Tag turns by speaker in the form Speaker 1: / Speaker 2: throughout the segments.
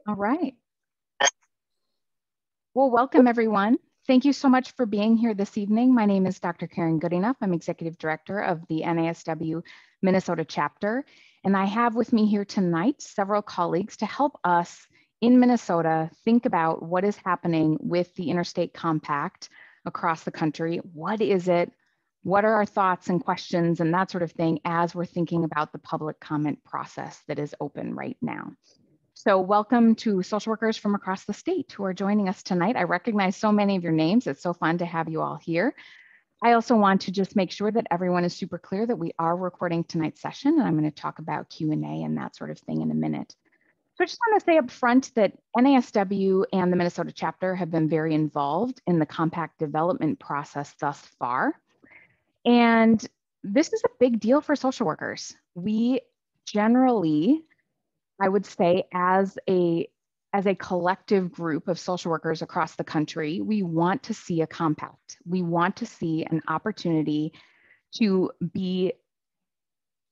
Speaker 1: All right. Well, welcome everyone. Thank you so much for being here this evening. My name is Dr. Karen Goodenough. I'm Executive Director of the NASW Minnesota chapter. And I have with me here tonight several colleagues to help us in Minnesota think about what is happening with the Interstate Compact across the country. What is it? What are our thoughts and questions and that sort of thing as we're thinking about the public comment process that is open right now. So welcome to social workers from across the state who are joining us tonight. I recognize so many of your names. It's so fun to have you all here. I also want to just make sure that everyone is super clear that we are recording tonight's session, and I'm going to talk about Q&A and that sort of thing in a minute. So I just want to say up front that NASW and the Minnesota chapter have been very involved in the compact development process thus far. And this is a big deal for social workers. We generally, I would say, as a collective group of social workers across the country, we want to see a compact. We want to see an opportunity to be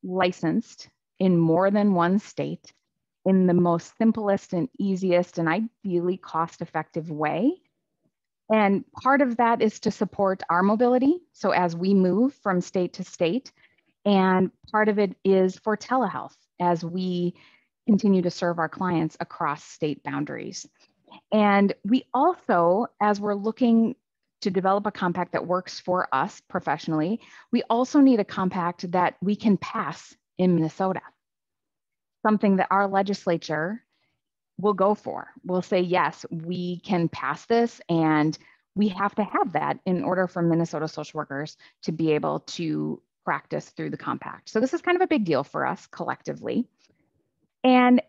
Speaker 1: licensed in more than one state in the most simplest and easiest and ideally cost-effective way. And part of that is to support our mobility. So as we move from state to state, and part of it is for telehealth as we continue to serve our clients across state boundaries. And we also, as we're looking to develop a compact that works for us professionally, we also need a compact that we can pass in Minnesota, something that our legislature will go for. We'll say, yes, we can pass this, and we have to have that in order for Minnesota social workers to be able to practice through the compact. So this is kind of a big deal for us collectively. And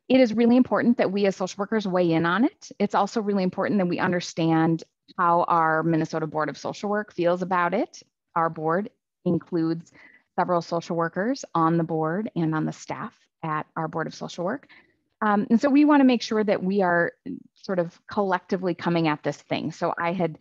Speaker 1: it is really important that we as social workers weigh in on it. It's also really important that we understand how our Minnesota Board of Social Work feels about it. Our board includes several social workers on the board and on the staff at our Board of Social Work. And so we want to make sure that we are sort of collectively coming at this thing. So I had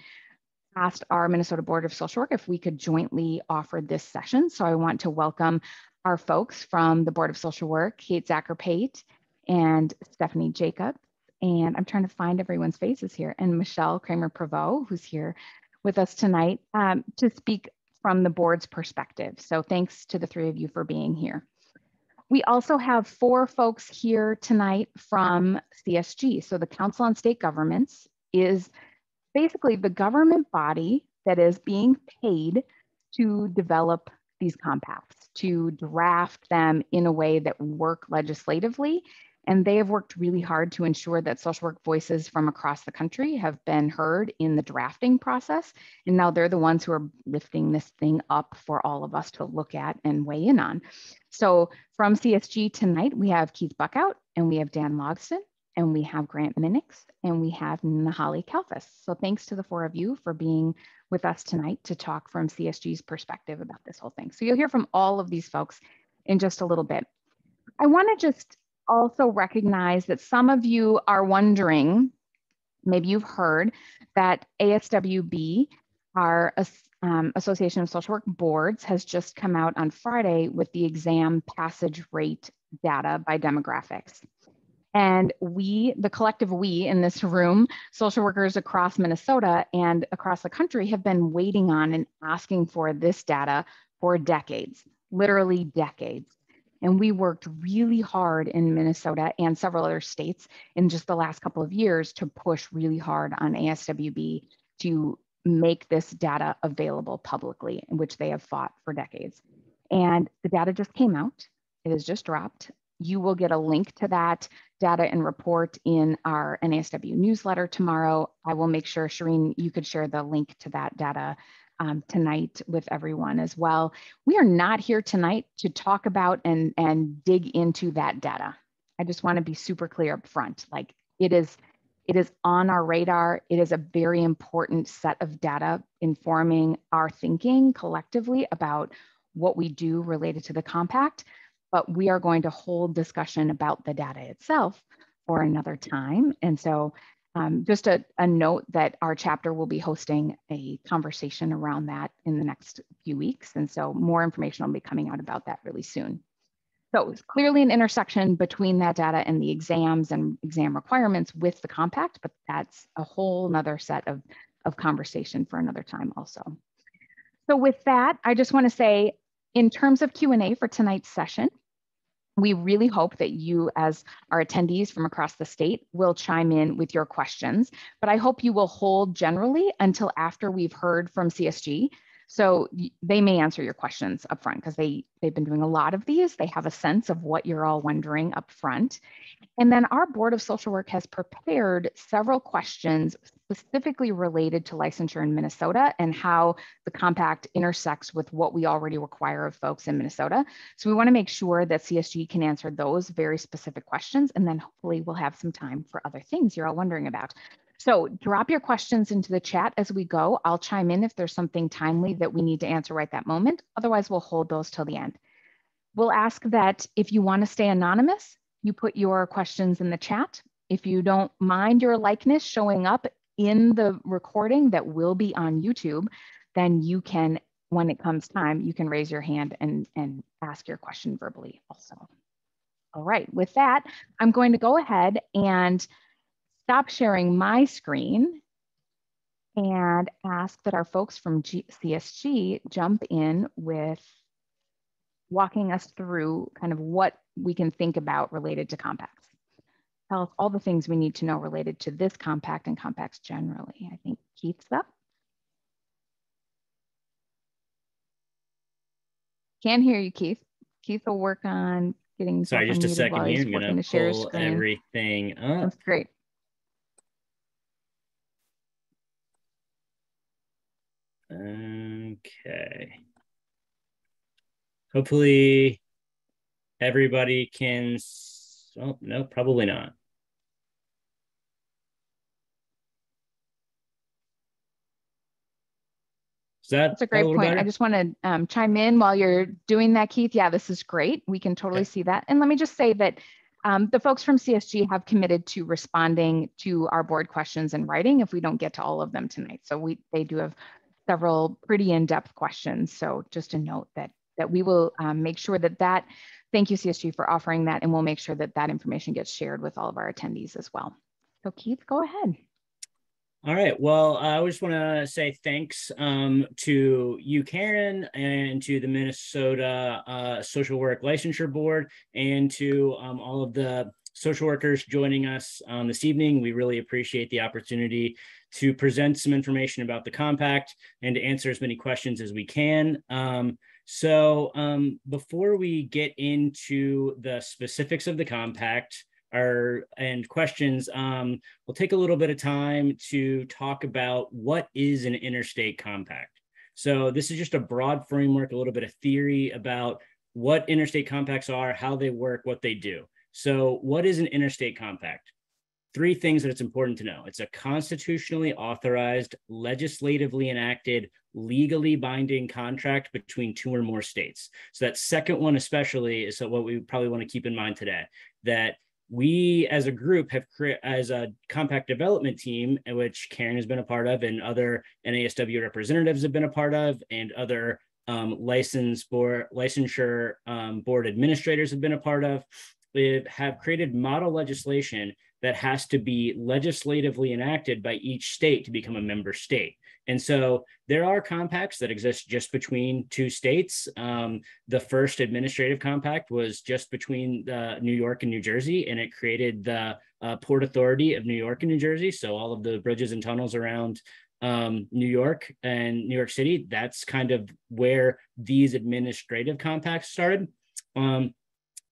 Speaker 1: asked our Minnesota Board of Social Work if we could jointly offer this session. So I want to welcome our folks from the Board of Social Work, Kate Zacher-Pate and Stephanie Jacobs. And I'm trying to find everyone's faces here, and Michelle Kramer-Prevost, who's here with us tonight to speak from the board's perspective. So thanks to the three of you for being here. We also have 4 folks here tonight from CSG. So the Council on State Governments is basically the government body that is being paid to develop these compacts, to draft them in a way that work legislatively. And they have worked really hard to ensure that social work voices from across the country have been heard in the drafting process. And now they're the ones who are lifting this thing up for all of us to look at and weigh in on. So from CSG tonight, we have Keith Buckout, and we have Dan Logston, and we have Grant Minnix, and we have Nahali Kalfas. So thanks to the 4 of you for being with us tonight to talk from CSG's perspective about this whole thing. So you'll hear from all of these folks in just a little bit. I want to just also recognize that some of you are wondering, maybe you've heard that ASWB, our Association of Social Work Boards, has just come out on Friday with the exam passage rate data by demographics. And we, the collective we in this room, social workers across Minnesota and across the country, have been waiting on and asking for this data for decades, literally decades. And we worked really hard in Minnesota and several other states in just the last couple of years to push really hard on ASWB to make this data available publicly, in which they have fought for decades. And the data just came out. It has just dropped. You will get a link to that data and report in our NASW newsletter tomorrow. I will make sure, Shireen, you could share the link to that data tonight with everyone as well. We are not here tonight to talk about and dig into that data. I just want to be super clear up front. Like it is on our radar. It is a very important set of data informing our thinking collectively about what we do related to the compact, but we are going to hold discussion about the data itself for another time. And so just a note that our chapter will be hosting a conversation around that in the next few weeks. And so more information will be coming out about that really soon. So it's clearly an intersection between that data and the exams and exam requirements with the compact, but that's a whole nother set of conversation for another time also. So with that, I just want to say, in terms of Q&A for tonight's session, we really hope that you, as our attendees from across the state, will chime in with your questions, but I hope you will hold generally until after we've heard from CSG. So they may answer your questions up front because they've been doing a lot of these. They have a sense of what you're all wondering up front. And then our Board of Social Work has prepared several questions specifically related to licensure in Minnesota and how the compact intersects with what we already require of folks in Minnesota. So we want to make sure that CSG can answer those very specific questions, and then hopefully we'll have some time for other things you're all wondering about. So drop your questions into the chat as we go. I'll chime in if there's something timely that we need to answer right that moment. Otherwise, we'll hold those till the end. We'll ask that if you want to stay anonymous, you put your questions in the chat. If you don't mind your likeness showing up in the recording that will be on YouTube, then you can, when it comes time, you can raise your hand and ask your question verbally also. All right, with that, I'm going to go ahead and stop sharing my screen and ask that our folks from CSG jump in with walking us through kind of what we can think about related to compacts. Tell us all the things we need to know related to this compact and compacts generally. I think Keith's up. Can't hear you, Keith. Keith will work on getting.
Speaker 2: Sorry, just a second here. I'm going to pull everything up.
Speaker 1: That's great.
Speaker 2: Okay. Hopefully everybody can, oh, no, probably not.
Speaker 1: That's a great point. Better? I just want to chime in while you're doing that, Keith. Yeah, this is great. We can totally see that. And let me just say that the folks from CSG have committed to responding to our board questions in writing if we don't get to all of them tonight. So they do have several pretty in-depth questions. So just a note that we will make sure that thank you CSG for offering that, and we'll make sure that information gets shared with all of our attendees as well. So Keith, go ahead.
Speaker 2: All right. Well, I just want to say thanks to you, Karen, and to the Minnesota Social Work Licensure Board, and to all of the social workers joining us this evening. We really appreciate the opportunity to present some information about the compact and to answer as many questions as we can. So before we get into the specifics of the compact and questions, we'll take a little bit of time to talk about what is an interstate compact. So this is just a broad framework, a little bit of theory about what interstate compacts are, how they work, what they do. So what is an interstate compact? Three things that it's important to know. It's a constitutionally authorized, legislatively enacted, legally binding contract between two or more states. So that second one especially is what we probably want to keep in mind today, that we as a group have created as a compact development team, which Karen has been a part of and other NASW representatives have been a part of, and other licensure board administrators have been a part of. We have created model legislation that has to be legislatively enacted by each state to become a member state. And so there are compacts that exist just between two states. The first administrative compact was just between New York and New Jersey, and it created the Port Authority of New York and New Jersey. So all of the bridges and tunnels around New York and New York City, that's kind of where these administrative compacts started.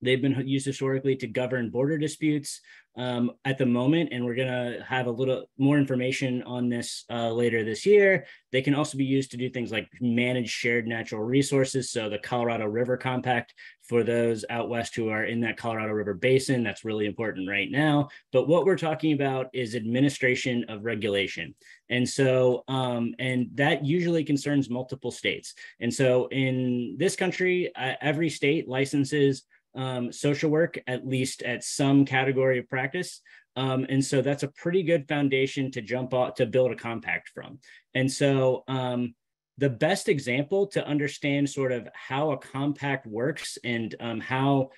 Speaker 2: They've been used historically to govern border disputes at the moment, and we're going to have a little more information on this later this year. They can also be used to do things like manage shared natural resources. So the Colorado River Compact, for those out west who are in that Colorado River Basin, that's really important right now. But what we're talking about is administration of regulation. And so, and that usually concerns multiple states. And so in this country, every state licenses social work, at least at some category of practice. And so that's a pretty good foundation to jump off to build a compact from. And so the best example to understand sort of how a compact works and how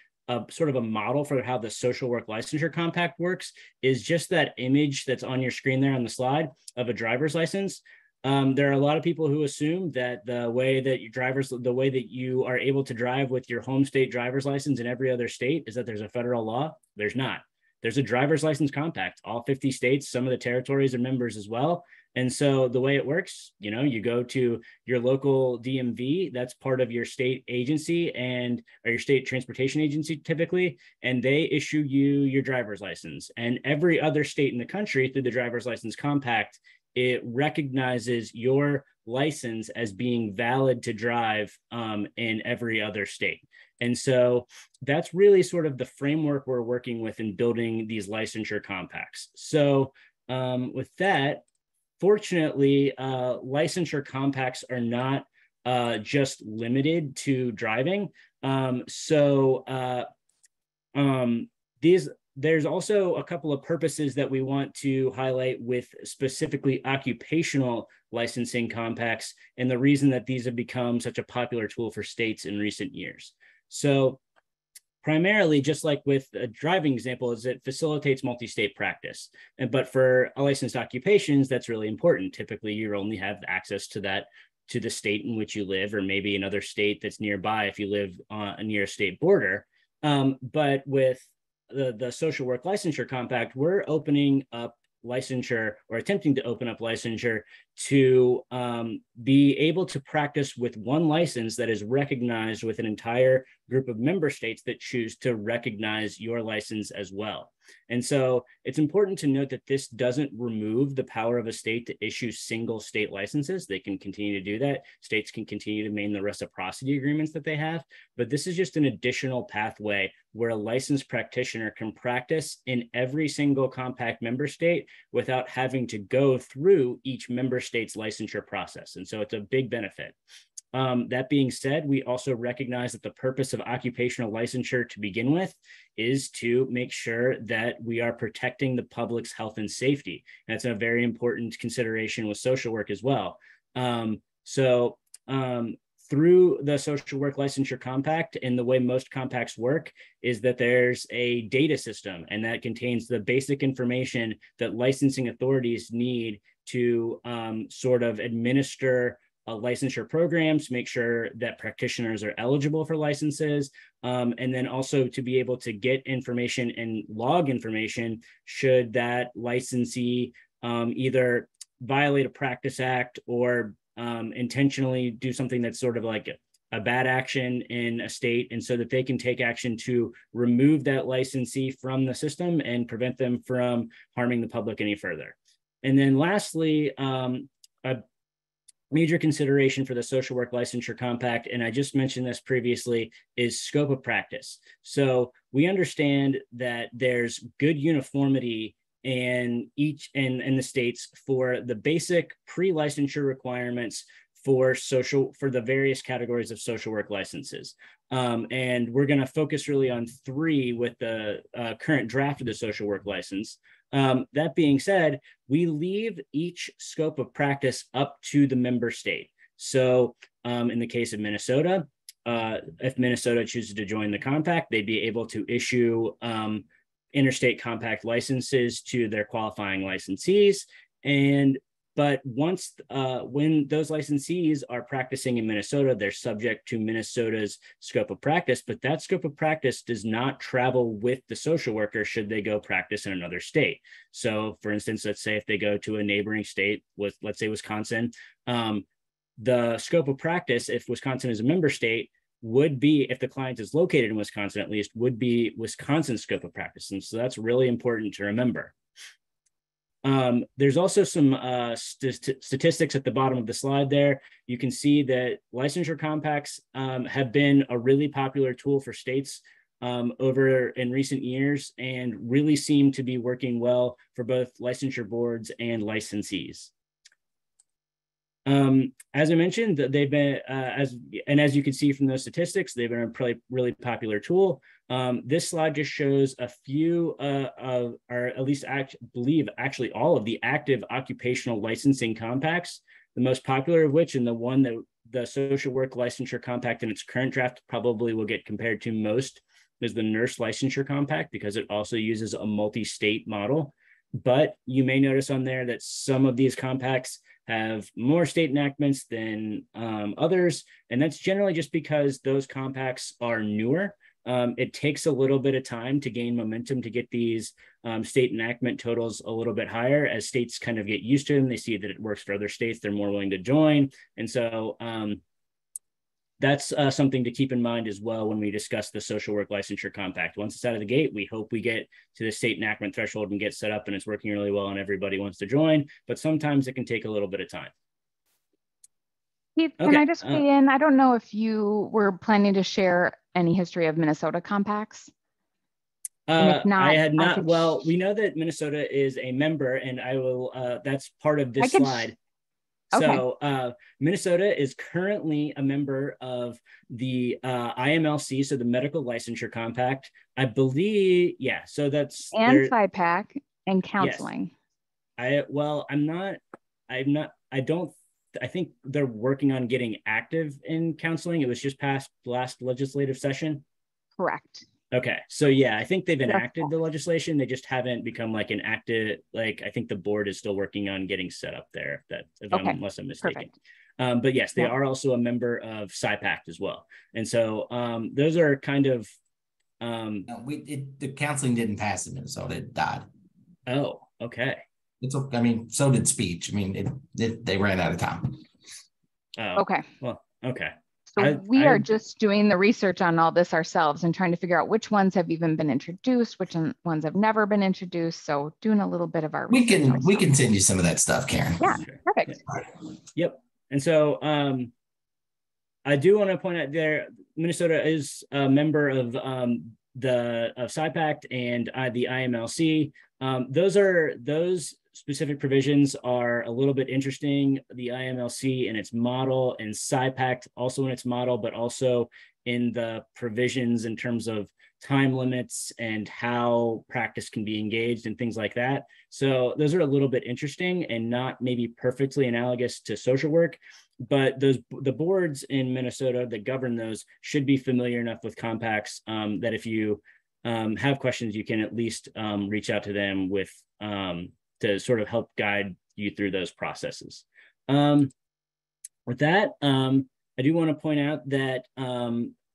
Speaker 2: sort of a model for how the social work licensure compact works is just that image that's on your screen there on the slide of a driver's license. There are a lot of people who assume that the way that you are able to drive with your home state driver's license in every other state is that there's a federal law. There's not. There's a driver's license compact. All 50 states, some of the territories are members as well. And so the way it works, you go to your local DMV, that's part of your state agency or your state transportation agency typically, and they issue you your driver's license. And every other state in the country through the driver's license compact, it recognizes your license as being valid to drive in every other state. And so that's really sort of the framework we're working with in building these licensure compacts. So with that, fortunately, licensure compacts are not just limited to driving. There's also a couple of purposes that we want to highlight with specifically occupational licensing compacts, and the reason that these have become such a popular tool for states in recent years. So primarily, just like with a driving example, is it facilitates multi-state practice. But for licensed occupations, that's really important. Typically, you only have access to the state in which you live, or maybe another state that's nearby if you live near a state border. But with the social work licensure compact, we're opening up licensure, or attempting to open up licensure, to be able to practice with one license that is recognized with an entire group of member states that choose to recognize your license as well. And so it's important to note that this doesn't remove the power of a state to issue single state licenses. They can continue to do that. States can continue to maintain the reciprocity agreements that they have, but this is just an additional pathway where a licensed practitioner can practice in every single compact member state without having to go through each member state's licensure process. And so it's a big benefit. That being said, we also recognize that the purpose of occupational licensure to begin with is to make sure that we are protecting the public's health and safety. That's a very important consideration with social work as well. Through the social work licensure compact, and the way most compacts work is that there's a data system, and that contains the basic information that licensing authorities need to sort of administer licensure programs, make sure that practitioners are eligible for licenses, and then also to be able to get information and log information should that licensee either violate a practice act or intentionally do something that's sort of like a bad action in a state, and so that they can take action to remove that licensee from the system and prevent them from harming the public any further. And then lastly, a major consideration for the social work licensure compact, and I just mentioned this previously, is scope of practice. So we understand that there's good uniformity in the states for the basic pre-licensure requirements for the various categories of social work licenses. And we're going to focus really on 3 with the current draft of the social work license. That being said, we leave each scope of practice up to the member state. So in the case of Minnesota, if Minnesota chooses to join the compact, they'd be able to issue interstate compact licenses to their qualifying licensees. But once, when those licensees are practicing in Minnesota, they're subject to Minnesota's scope of practice, but that scope of practice does not travel with the social worker should they go practice in another state. So for instance, let's say if they go to a neighboring state, let's say Wisconsin, the scope of practice, if Wisconsin is a member state, would be, if the client is located in Wisconsin at least, would be Wisconsin's scope of practice. And so that's really important to remember. There's also some statistics at the bottom of the slide there. You can see that licensure compacts have been a really popular tool for states over in recent years, and really seem to be working well for both licensure boards and licensees. As I mentioned, they've been, as you can see from those statistics, they've been a really popular tool. This slide just shows a few or at least believe actually all of the active occupational licensing compacts, the most popular of which, and the one that the social work licensure compact in its current draft probably will get compared to most, is the Nurse Licensure Compact, because it also uses a multi-state model. But you may notice on there that some of these compacts have more state enactments than others. And that's generally just because those compacts are newer. It takes a little bit of time to gain momentum to get these state enactment totals a little bit higher. As states kind of get used to them, they see that it works for other states, they're more willing to join. And so that's something to keep in mind as well when we discuss the Social Work Licensure Compact. Once it's out of the gate, we hope we get to the state enactment threshold and get set up and it's working really well and everybody wants to join, but sometimes it can take a little bit of time.
Speaker 1: Keith, can I just weigh in? I don't know if you were planning to share any history of Minnesota compacts. And if not,
Speaker 2: I had not. Well, we know that Minnesota is a member, and I will, that's part of this slide.
Speaker 1: Okay.
Speaker 2: So Minnesota is currently a member of the IMLC, so the Medical Licensure Compact. I believe, yeah, so that's...
Speaker 1: And SIPAC and counseling.
Speaker 2: Yes. I think they're working on getting active in counseling. It was just passed last legislative session.
Speaker 1: Correct.
Speaker 2: Okay, so yeah, I think they've enacted the legislation. They just haven't become like an active, like I think the board is still working on getting set up there, unless I'm mistaken. But yes, they are also a member of SIPAC as well. And so those are kind of...
Speaker 3: No, the counseling didn't pass in Minnesota, it died.
Speaker 2: Oh, okay.
Speaker 3: I mean, so did speech. I mean, they ran out of time.
Speaker 2: Oh,
Speaker 1: okay.
Speaker 2: Well, okay.
Speaker 1: So we are just doing the research on all this ourselves and trying to figure out which ones have even been introduced, which ones have never been introduced. So doing a little bit of our research.
Speaker 3: We can send you some of that stuff, Karen.
Speaker 1: Yeah, perfect.
Speaker 2: Yep. And so I do want to point out there, Minnesota is a member of SIPAC and the IMLC. Those specific provisions are a little bit interesting. The IMLC and its model, and SIPAC also in its model, but also in the provisions in terms of time limits and how practice can be engaged and things like that. So those are a little bit interesting and not maybe perfectly analogous to social work, but the boards in Minnesota that govern those should be familiar enough with compacts that if you have questions, you can at least reach out to them with to sort of help guide you through those processes. With that, I do want to point out that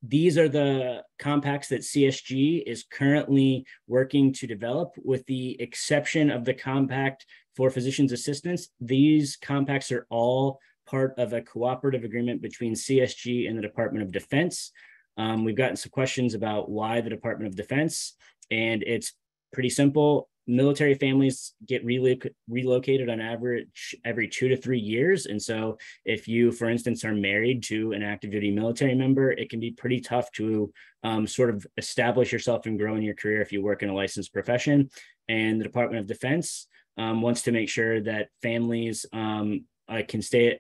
Speaker 2: these are the compacts that CSG is currently working to develop, with the exception of the compact for physician's assistants. These compacts are all part of a cooperative agreement between CSG and the Department of Defense. We've gotten some questions about why the Department of Defense, and it's pretty simple. Military families get relocated on average every 2 to 3 years. And so if you, for instance, are married to an active duty military member, it can be pretty tough to sort of establish yourself and grow in your career if you work in a licensed profession. And the Department of Defense wants to make sure that families can stay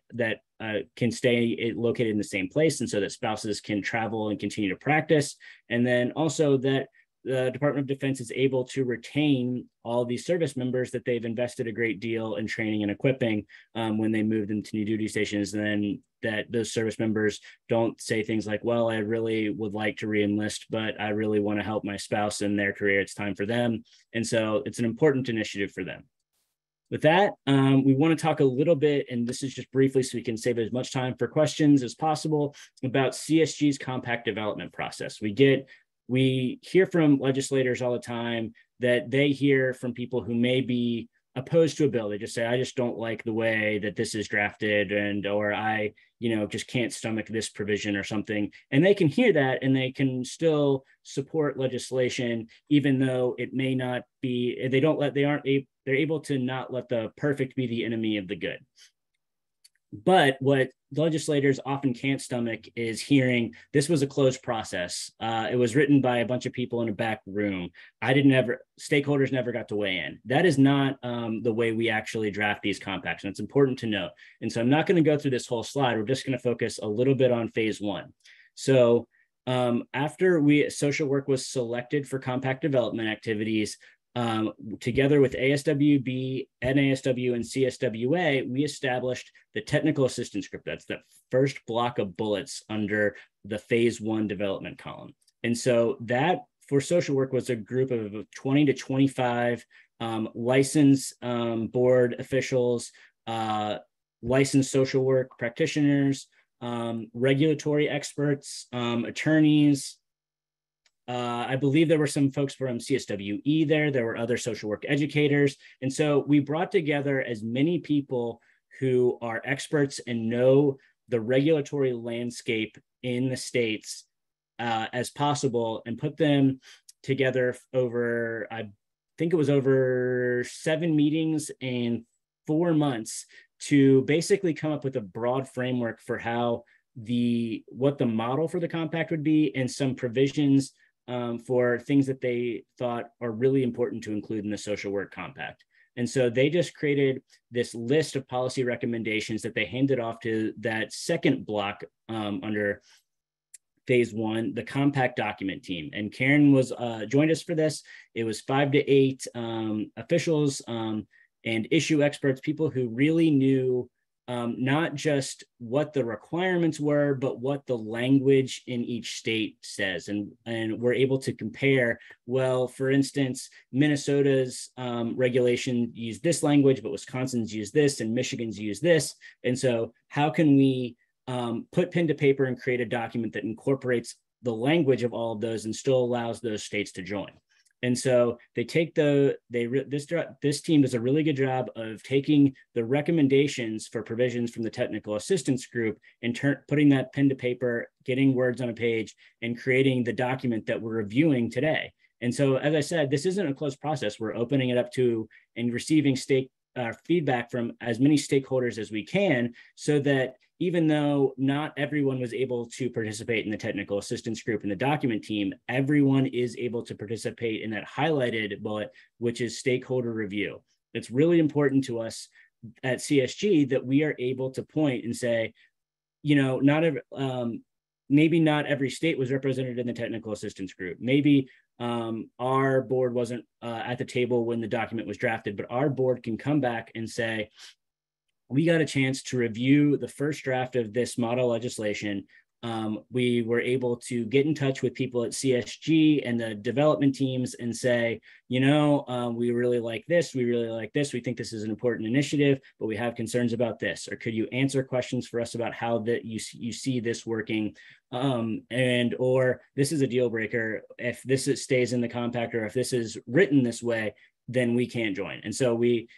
Speaker 2: located in the same place, and so that spouses can travel and continue to practice. And then also that the Department of Defense is able to retain all these service members that they've invested a great deal in training and equipping when they move them to new duty stations. And then that those service members don't say things like, well, I really would like to re-enlist, but I really want to help my spouse in their career. It's time for them. And so it's an important initiative for them. With that, we want to talk a little bit, and this is just briefly so we can save as much time for questions as possible, about CSG's compact development process. We hear from legislators all the time that they hear from people who may be opposed to a bill. They just say, I just don't like the way that this is drafted, or I, just can't stomach this provision or something. And they can hear that and they can still support legislation, even though it may not be, they're able to not let the perfect be the enemy of the good. But what legislators often can't stomach is hearing this was a closed process. It was written by a bunch of people in a back room. Stakeholders never got to weigh in. That is not the way we actually draft these compacts, and it's important to note. And so I'm not going to go through this whole slide. We're just going to focus a little bit on phase one. So after social work was selected for compact development activities, together with ASWB, NASW, and CSWA, we established the technical assistance group. That's the first block of bullets under the phase one development column. And so that for social work was a group of 20 to 25 licensed board officials, licensed social work practitioners, regulatory experts, attorneys. I believe there were some folks from CSWE there. There were other social work educators. And so we brought together as many people who are experts and know the regulatory landscape in the states as possible, and put them together over, I think it was over 7 meetings and 4 months to basically come up with a broad framework for how what the model for the compact would be, and some provisions for things that they thought are really important to include in the social work compact. And so they just created this list of policy recommendations that they handed off to that second block under phase 1, the compact document team. And Karen was joined us for this. It was 5 to 8 officials and issue experts, people who really knew not just what the requirements were, but what the language in each state says. And we're able to compare, well, for instance, Minnesota's regulation used this language, but Wisconsin's used this, and Michigan's used this. And so how can we put pen to paper and create a document that incorporates the language of all of those and still allows those states to join? And so they take this team does a really good job of taking the recommendations for provisions from the technical assistance group and putting that pen to paper, getting words on a page, and creating the document that we're reviewing today. And so, as I said, this isn't a closed process. We're opening it up to and receiving feedback from as many stakeholders as we can, so that even though not everyone was able to participate in the technical assistance group and the document team, everyone is able to participate in that highlighted bullet, which is stakeholder review. It's really important to us at CSG that we are able to point and say, you know, maybe not every state was represented in the technical assistance group. Maybe our board wasn't at the table when the document was drafted, but our board can come back and say, we got a chance to review the first draft of this model legislation. We were able to get in touch with people at CSG and the development teams and say, you know, we really like this. We really like this. We think this is an important initiative, but we have concerns about this. Or could you answer questions for us about how that you see this working? Or this is a deal breaker. If this stays in the compact, or if this is written this way, then we can't join. And so we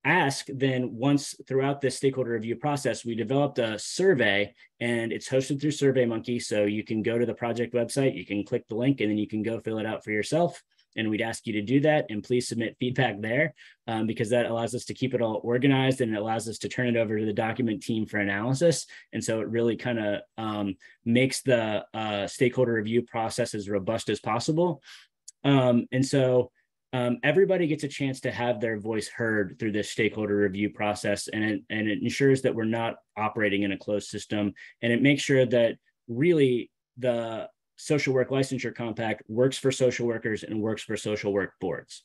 Speaker 2: ask then, once throughout this stakeholder review process, we developed a survey, and it's hosted through SurveyMonkey. So you can go to the project website, you can click the link, and then you can go fill it out for yourself. And we'd ask you to do that, and please submit feedback there, because that allows us to keep it all organized, and it allows us to turn it over to the document team for analysis. And so it really kind of makes the stakeholder review process as robust as possible. And so everybody gets a chance to have their voice heard through this stakeholder review process, and it ensures that we're not operating in a closed system, and it makes sure that really the social work licensure compact works for social workers and works for social work boards.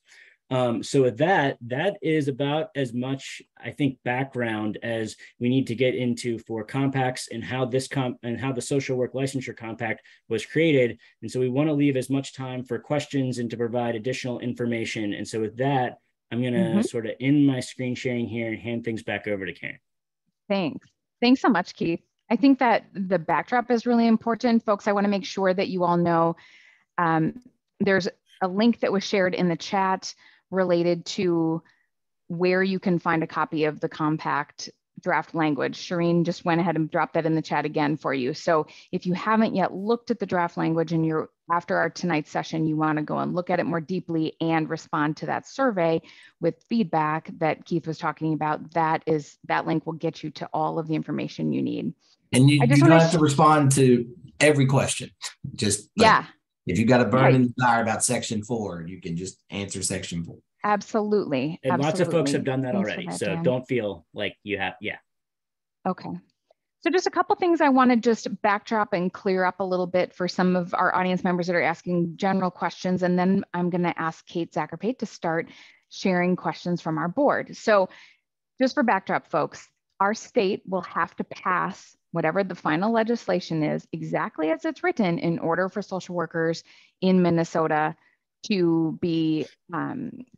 Speaker 2: So with that is about as much, I think, background as we need to get into for compacts and how the social work licensure compact was created. And so we want to leave as much time for questions and to provide additional information. And so with that, I'm going to sort of end my screen sharing here and hand things back over to Karen.
Speaker 1: Thanks so much, Keith. I think that the backdrop is really important. Folks, I want to make sure that you all know there's a link that was shared in the chat related to where you can find a copy of the compact draft language. Shireen just went ahead and dropped that in the chat again for you. So if you haven't yet looked at the draft language and you're after our tonight's session, you want to go and look at it more deeply and respond to that survey with feedback that Keith was talking about, that link will get you to all of the information you need.
Speaker 3: And you don't have to respond to every question. Just if you got a burning desire about section 4, you can just answer section 4.
Speaker 1: Absolutely.
Speaker 2: And lots of folks have done that
Speaker 1: Thanks
Speaker 2: already.
Speaker 1: that,
Speaker 2: so
Speaker 1: Dan.
Speaker 2: don't feel like you have,
Speaker 1: Okay. So just a couple things I want to just backdrop and clear up a little bit for some of our audience members that are asking general questions. And then I'm going to ask Kate Zackerpate to start sharing questions from our board. So just for backdrop, folks, our state will have to pass whatever the final legislation is, exactly as it's written, in order for social workers in Minnesota to be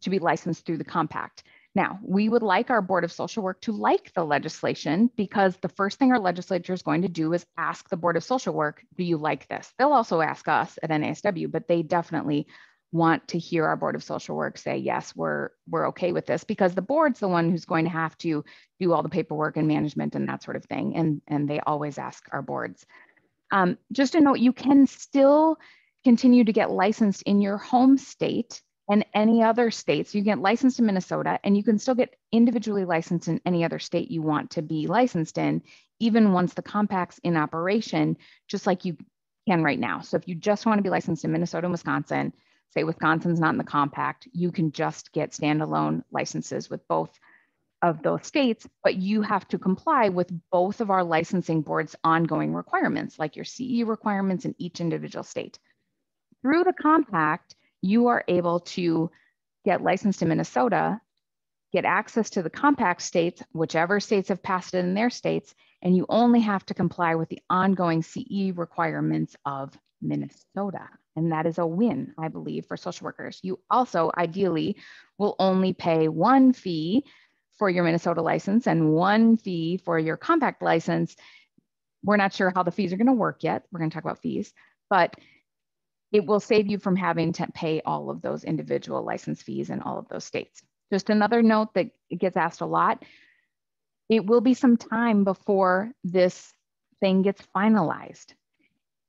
Speaker 1: licensed through the compact. Now, we would like our Board of Social Work to like the legislation, because the first thing our legislature is going to do is ask the Board of Social Work, do you like this? They'll also ask us at NASW, but they definitely want to hear our Board of Social Work say, yes, we're okay with this, because the board's the one who's going to have to do all the paperwork and management and that sort of thing. And they always ask our boards. Just a note, you can still continue to get licensed in your home state and any other states. You get licensed in Minnesota, and you can still get individually licensed in any other state you want to be licensed in, even once the compact's in operation, just like you can right now. So if you just want to be licensed in Minnesota and Wisconsin, say Wisconsin's not in the compact, you can just get standalone licenses with both of those states, but you have to comply with both of our licensing board's ongoing requirements, like your CE requirements in each individual state. Through the compact, you are able to get licensed in Minnesota, get access to the compact states, whichever states have passed it in their states, and you only have to comply with the ongoing CE requirements of Minnesota. And that is a win, I believe, for social workers. You also ideally will only pay one fee for your Minnesota license and one fee for your compact license. We're not sure how the fees are going to work yet. We're going to talk about fees, but it will save you from having to pay all of those individual license fees in all of those states. Just another note that gets asked a lot, it will be some time before this thing gets finalized.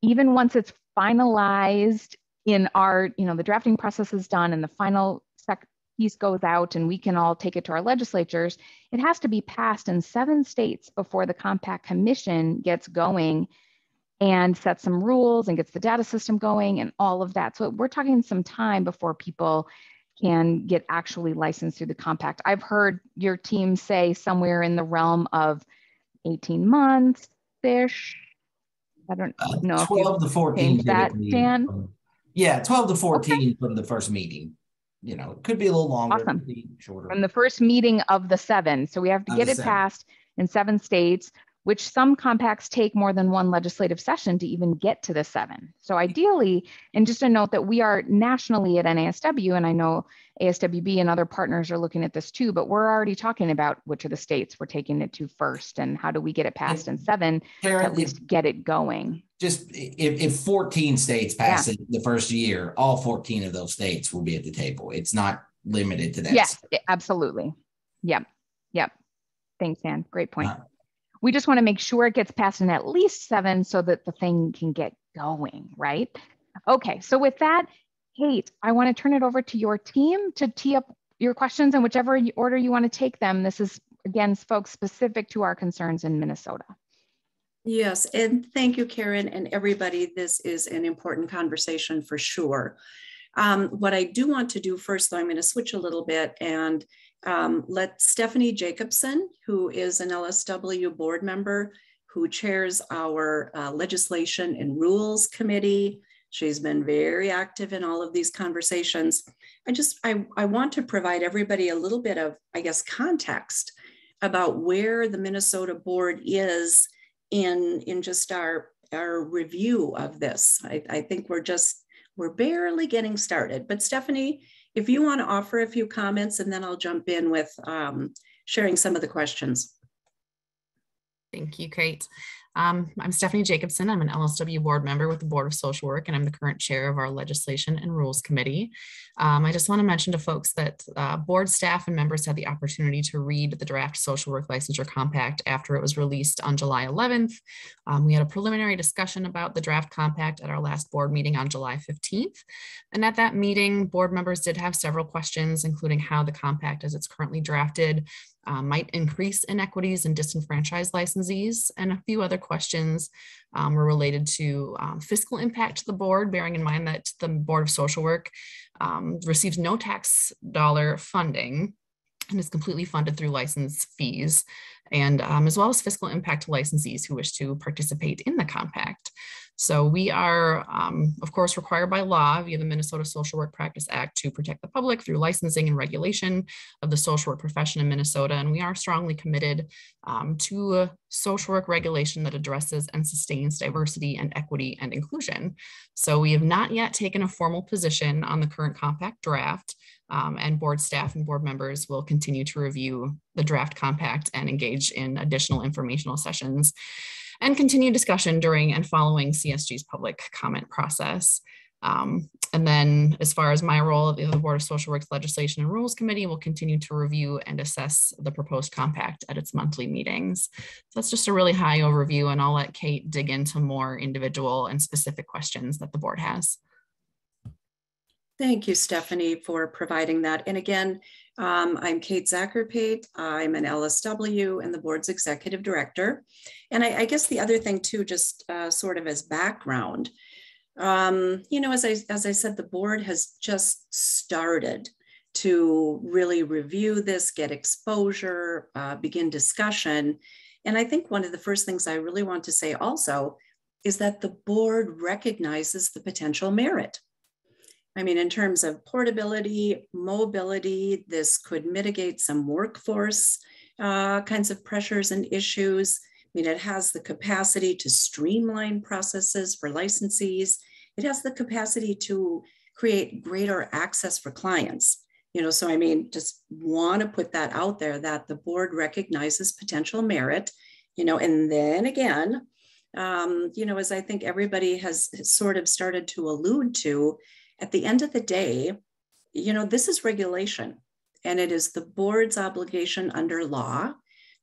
Speaker 1: Even once it's finalized in our, the drafting process is done and the final piece goes out and we can all take it to our legislatures, it has to be passed in 7 states before the Compact Commission gets going and sets some rules and gets the data system going and all of that. So we're talking some time before people can get actually licensed through the compact. I've heard your team say somewhere in the realm of 18 months-ish. I don't know.
Speaker 3: 12 to 14.
Speaker 1: That, Dan?
Speaker 3: Yeah, 12 to 14 from the first meeting. It could be a little longer.
Speaker 1: Awesome.
Speaker 3: Could be shorter.
Speaker 1: From the first meeting of the 7. So we have to get it passed in 7 states, which some compacts take more than one legislative session to even get to the 7. So ideally, and just a note that we are nationally at NASW, and I know ASWB and other partners are looking at this too, but we're already talking about which of the states we're taking it to first and how do we get it passed in 7 to at least get it going.
Speaker 3: Just if 14 states pass it the first year, all 14 of those states will be at the table. It's not limited to that.
Speaker 1: Yes, absolutely. Yep. Thanks, Dan. Great point. We just want to make sure it gets passed in at least 7 so that the thing can get going, right? Okay, so with that, Kate, I want to turn it over to your team to tee up your questions in whichever order you want to take them. This is, again, folks specific to our concerns in Minnesota.
Speaker 4: Yes, and thank you, Karen, and everybody. This is an important conversation for sure. What I do want to do first, though, I'm going to switch a little bit and let Stephanie Jacobson, who is an LSW board member, who chairs our Legislation and Rules Committee. She's been very active in all of these conversations. I want to provide everybody a little bit of, I guess, context about where the Minnesota board is in just our review of this. I think we're barely getting started. But Stephanie, if you want to offer a few comments, and then I'll jump in with sharing some of the questions.
Speaker 5: Thank you, Kate. I'm Stephanie Jacobson. I'm an LSW board member with the Board of Social Work, and I'm the current chair of our Legislation and Rules Committee. I just want to mention to folks that board staff and members had the opportunity to read the draft Social Work Licensure Compact after it was released on July 11th. We had a preliminary discussion about the draft compact at our last board meeting on July 15th. And at that meeting, board members did have several questions, including how the compact as it's currently drafted might increase inequities and disenfranchised licensees, and a few other questions were related to fiscal impact to the board, bearing in mind that the Board of Social Work receives no tax dollar funding and is completely funded through license fees, and as well as fiscal impact to licensees who wish to participate in the compact. So we are, of course, required by law via the Minnesota Social Work Practice Act to protect the public through licensing and regulation of the social work profession in Minnesota. And we are strongly committed to social work regulation that addresses and sustains diversity and equity and inclusion. So we have not yet taken a formal position on the current compact draft, and board staff and board members will continue to review the draft compact and engage in additional informational sessions and continue discussion during and following CSG's public comment process. And then as far as my role, the Board of Social Work's Legislation and Rules Committee will continue to review and assess the proposed compact at its monthly meetings. So that's just a really high overview, and I'll let Kate dig into more individual and specific questions that the board has.
Speaker 4: Thank you, Stephanie, for providing that. And again, I'm Kate Zackerpate. I'm an LSW and the board's executive director. And I guess the other thing too, just sort of as background, you know, as I said, the board has just started to really review this, get exposure, begin discussion. And I think one of the first things I really want to say also is that the board recognizes the potential merit. I mean, in terms of portability, mobility, this could mitigate some workforce kinds of pressures and issues. I mean, it has the capacity to streamline processes for licensees. It has the capacity to create greater access for clients. You know, so I mean, just want to put that out there that the board recognizes potential merit, you know, and then again, you know, as I think everybody has sort of started to allude to, at the end of the day, you know, this is regulation, and it is the board's obligation under law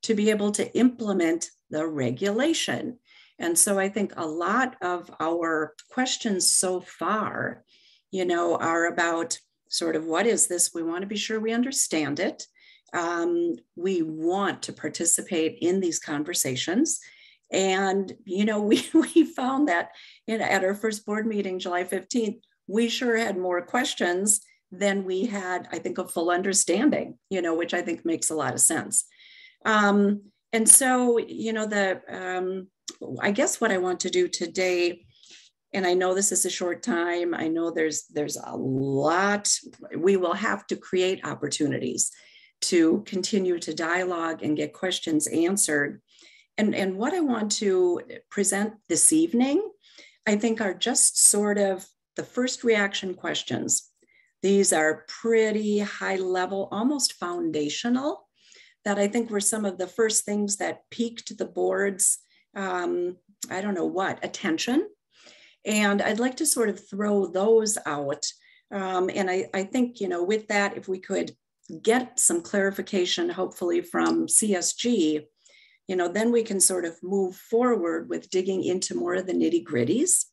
Speaker 4: to be able to implement the regulation. And so I think a lot of our questions so far, you know, are about sort of what is this? We want to be sure we understand it. We want to participate in these conversations. And, you know, we found that at our first board meeting, July 15th, we sure had more questions than we had, I think, a full understanding, you know, which I think makes a lot of sense. And so, you know, I guess what I want to do today, and I know this is a short time, I know there's a lot, we will have to create opportunities to continue to dialogue and get questions answered. And what I want to present this evening, I think, are just sort of the first reaction questions. These are pretty high level, almost foundational, that I think were some of the first things that piqued the board's, I don't know what, attention. And I'd like to sort of throw those out. And I think, you know, with that, if we could get some clarification, hopefully from CSG, you know, then we can sort of move forward with digging into more of the nitty-gritties.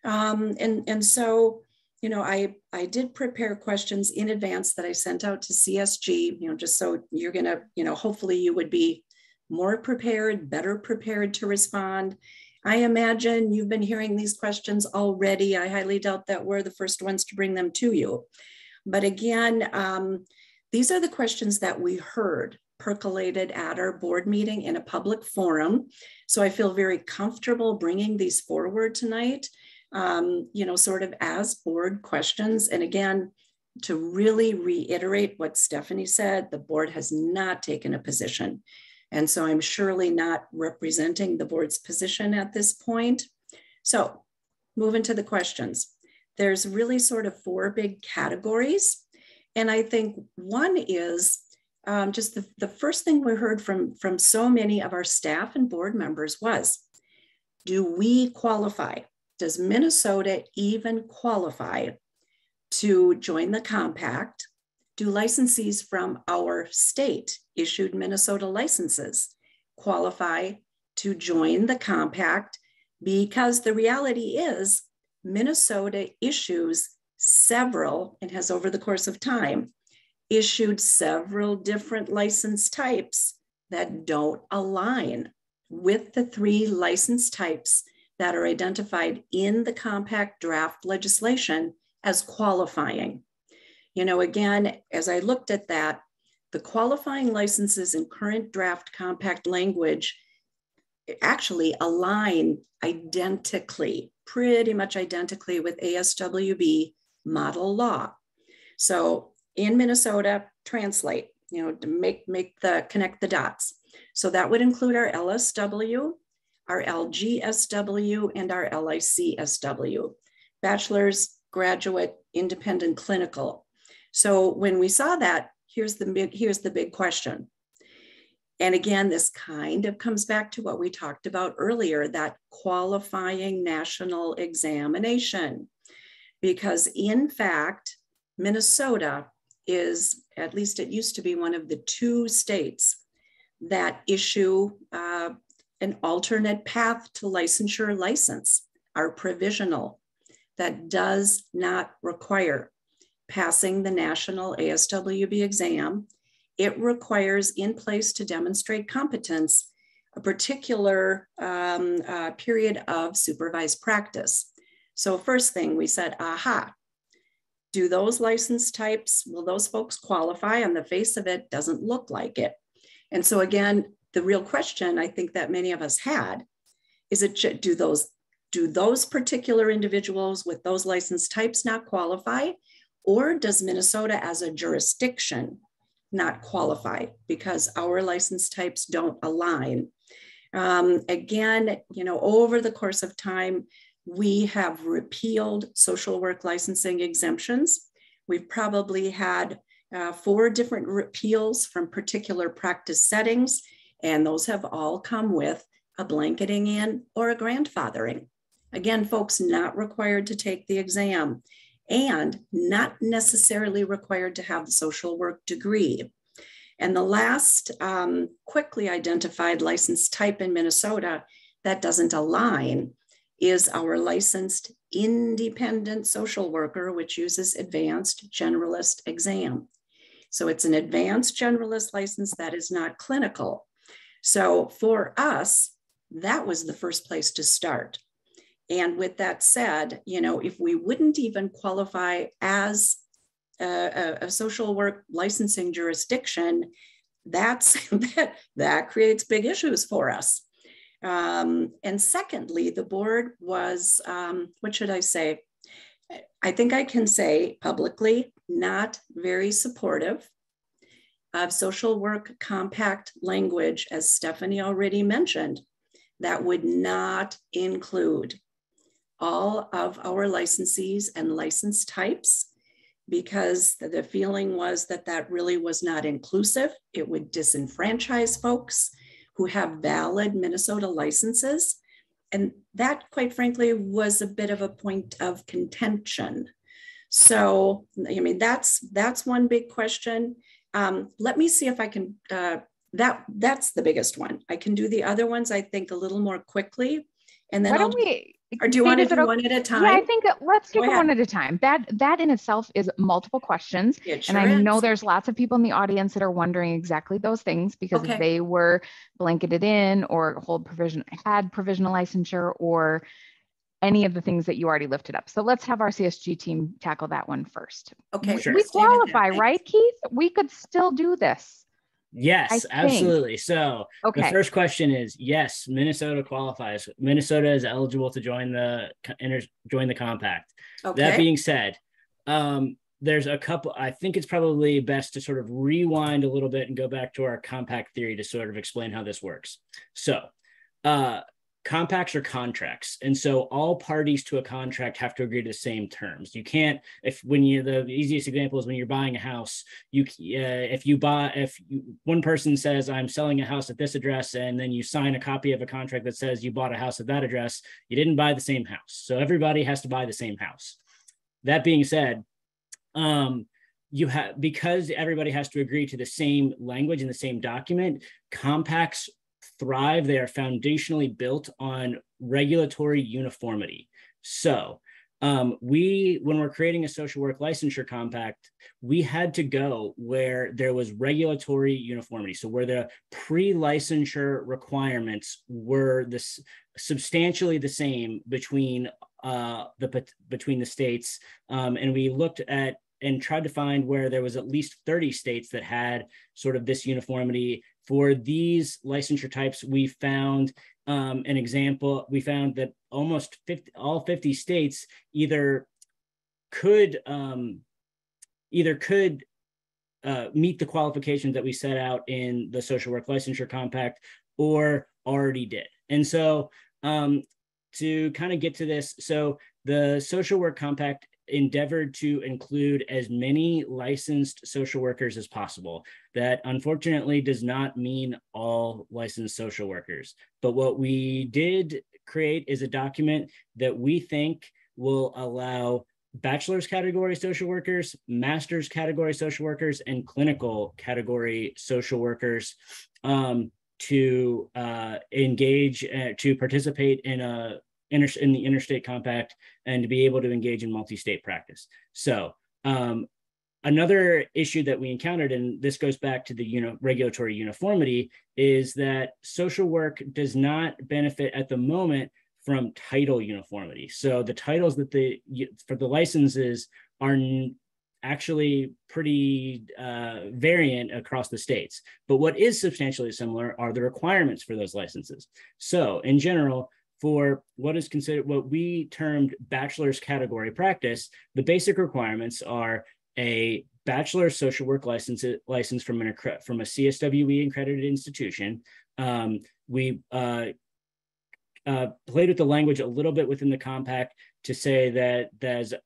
Speaker 4: And so, you know, I did prepare questions in advance that I sent out to CSG, you know, just so you're going to, you know, hopefully you would be more prepared, better prepared to respond. I imagine you've been hearing these questions already. I highly doubt that we're the first ones to bring them to you. But again, these are the questions that we heard percolated at our board meeting in a public forum. So I feel very comfortable bringing these forward tonight. You know, sort of as board questions. And again, to really reiterate what Stephanie said, the board has not taken a position. And so I'm surely not representing the board's position at this point. So moving to the questions. There's really sort of four big categories. And I think one is just the first thing we heard from so many of our staff and board members was, do we qualify? Does Minnesota even qualify to join the compact? Do licensees from our state issued Minnesota licenses qualify to join the compact? Because the reality is Minnesota issues several, and has over the course of time, issued several different license types that don't align with the 3 license types that are identified in the compact draft legislation as qualifying. You know, again, as I looked at that, the qualifying licenses in current draft compact language actually align identically, pretty much identically with ASWB model law. So in Minnesota, translate, to connect the dots. So that would include our LSW, our LGSW, and our LICSW, bachelor's, graduate, independent clinical. So when we saw that, here's the big question. And again, this kind of comes back to what we talked about earlier, that qualifying national examination. Because in fact, Minnesota is, at least it used to be, one of the 2 states that issue an alternate path to licensure license, our provisional, that does not require passing the national ASWB exam. It requires, in place to demonstrate competence, a particular period of supervised practice. So first thing we said, aha, do those license types, will those folks qualify? On the face of it, doesn't look like it. And so again, the real question I think that many of us had is, do those particular individuals with those license types not qualify? Or does Minnesota as a jurisdiction not qualify because our license types don't align? Again, over the course of time, we have repealed social work licensing exemptions. We've probably had 4 different repeals from particular practice settings, and those have all come with a blanketing in or a grandfathering. Again, folks not required to take the exam and not necessarily required to have the social work degree. And the last quickly identified license type in Minnesota that doesn't align is our licensed independent social worker, which uses advanced generalist exam. So it's an advanced generalist license that is not clinical. So for us, that was the first place to start. And with that said, if we wouldn't even qualify as a social work licensing jurisdiction, that creates big issues for us. And secondly, the board was, what should I say? I think I can say publicly, not very supportive of social work compact language, as Stephanie already mentioned, that would not include all of our licensees and license types, because the feeling was that that really was not inclusive. It would disenfranchise folks who have valid Minnesota licenses. And that, quite frankly, was a bit of a point of contention. So, that's one big question. Let me see if I can, that's the biggest one. I can do the other ones, I think, a little more quickly. And then or do you want to do one at a time?
Speaker 1: Yeah, I think let's do one at a time. That in itself is multiple questions. And I know there's lots of people in the audience that are wondering exactly those things, because they were blanketed in or had provisional licensure or any of the things that you already lifted up. So let's have our CSG team tackle that one first.
Speaker 4: Okay,
Speaker 1: sure. We qualify, right, Keith? We could still do this.
Speaker 2: Yes, absolutely. So the first question is, yes, Minnesota qualifies. Minnesota is eligible to join the compact. That being said, there's a couple, I think it's probably best to sort of rewind a little bit and go back to our compact theory to sort of explain how this works. So compacts are contracts. And so all parties to a contract have to agree to the same terms. You can't, the easiest example is when you're buying a house, if one person says, I'm selling a house at this address, and then you sign a copy of a contract that says you bought a house at that address, you didn't buy the same house. So everybody has to buy the same house. That being said, because everybody has to agree to the same language in the same document, compacts thrive. They are foundationally built on regulatory uniformity. So when we're creating a social work licensure compact, we had to go where there was regulatory uniformity. So where the pre-licensure requirements were substantially the same between the states, and we looked at and tried to find where there was at least 30 states that had sort of this uniformity. For these licensure types, we found an example. We found that almost all 50 states either could meet the qualifications that we set out in the Social Work Licensure Compact or already did. And so to kind of get to this, so the Social Work Compact endeavored to include as many licensed social workers as possible. That unfortunately does not mean all licensed social workers. But what we did create is a document that we think will allow bachelor's category social workers, master's category social workers, and clinical category social workers to engage, to participate in the Interstate Compact and to be able to engage in multi-state practice. So another issue that we encountered, and this goes back to the regulatory uniformity, is that social work does not benefit at the moment from title uniformity. So the titles that for the licenses are actually pretty variant across the states. But what is substantially similar are the requirements for those licenses. So in general, for what is considered what we termed bachelor's category practice, the basic requirements are a bachelor's social work license from a CSWE accredited institution. We played with the language a little bit within the compact to say that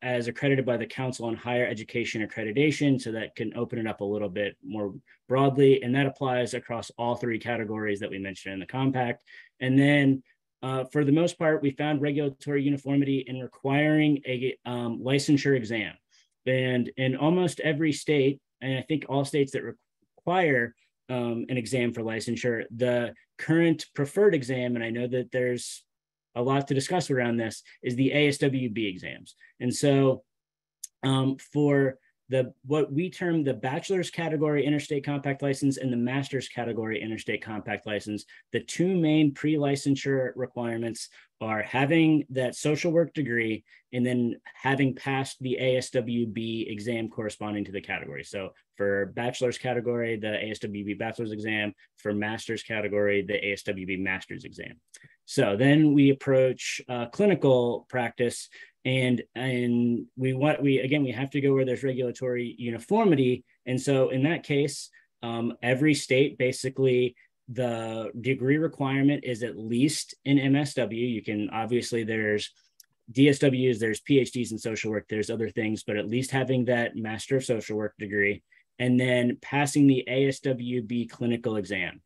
Speaker 2: as accredited by the Council on Higher Education Accreditation, so that can open it up a little bit more broadly, and that applies across all three categories that we mentioned in the compact. And then for the most part, we found regulatory uniformity in requiring a licensure exam. And in almost every state, and I think all states that require an exam for licensure, the current preferred exam, and I know that there's a lot to discuss around this, is the ASWB exams. And so for what we term the bachelor's category interstate compact license and the master's category interstate compact license, the two main pre-licensure requirements are having that social work degree and then having passed the ASWB exam corresponding to the category. So for bachelor's category, the ASWB bachelor's exam; for master's category, the ASWB master's exam. So then we approach clinical practice, and we have to go where there's regulatory uniformity. And so in that case, every state, basically the degree requirement is at least an MSW. You can obviously, there's DSWs, there's PhDs in social work, there's other things, but at least having that Master of Social Work degree, and then passing the ASWB clinical exam.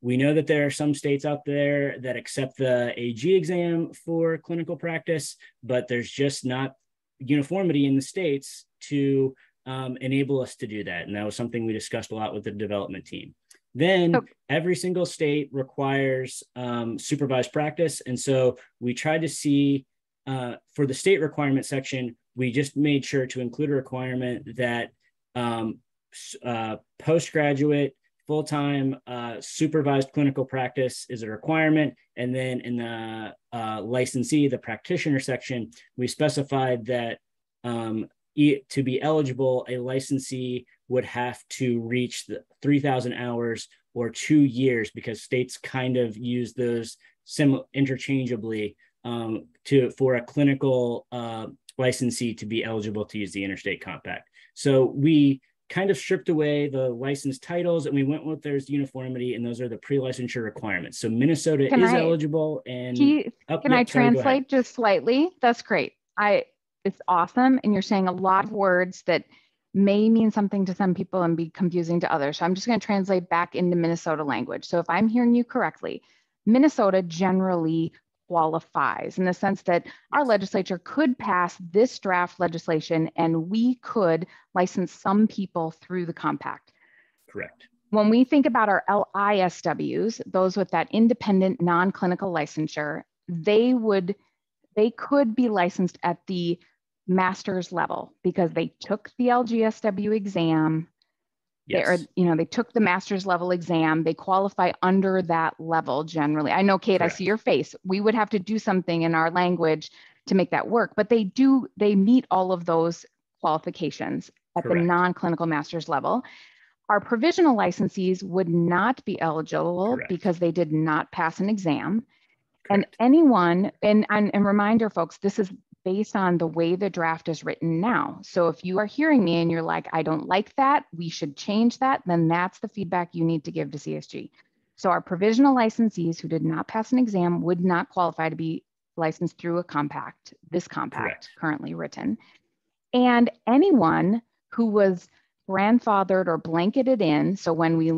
Speaker 2: We know that there are some states out there that accept the AG exam for clinical practice, but there's just not uniformity in the states to enable us to do that. And that was something we discussed a lot with the development team. Then every single state requires supervised practice. And so we tried to see for the state requirement section, we just made sure to include a requirement that postgraduate full-time supervised clinical practice is a requirement. And then in the licensee, the practitioner section, we specified that to be eligible, a licensee would have to reach the 3,000 hours or 2 years, because states kind of use those interchangeably for a clinical licensee to be eligible to use the Interstate Compact. So we kind of stripped away the license titles and we went with there's uniformity, and those are the pre-licensure requirements. So Minnesota is eligible. And
Speaker 1: can I translate just slightly? That's great. It's awesome. And you're saying a lot of words that may mean something to some people and be confusing to others. So I'm just going to translate back into Minnesota language. So if I'm hearing you correctly, Minnesota generally qualifies in the sense that our legislature could pass this draft legislation and we could license some people through the compact.
Speaker 2: Correct.
Speaker 1: When we think about our LISWs, those with that independent non-clinical licensure, they could be licensed at the master's level because they took the LGSW exam. Yes. They took the master's level exam. They qualify under that level generally. I know, Kate, correct. I see your face. We would have to do something in our language to make that work, but they meet all of those qualifications at
Speaker 2: Correct.
Speaker 1: the non-clinical master's level. Our provisional licensees would not be eligible
Speaker 2: Correct.
Speaker 1: because they did not pass an exam.
Speaker 2: Correct.
Speaker 1: And anyone, and reminder folks, this is based on the way the draft is written now. So if you are hearing me and you're like, I don't like that, we should change that, then that's the feedback you need to give to CSG. So our provisional licensees who did not pass an exam would not qualify to be licensed through a compact, this compact
Speaker 2: Correct.
Speaker 1: currently written. And anyone who was grandfathered or blanketed in, so when we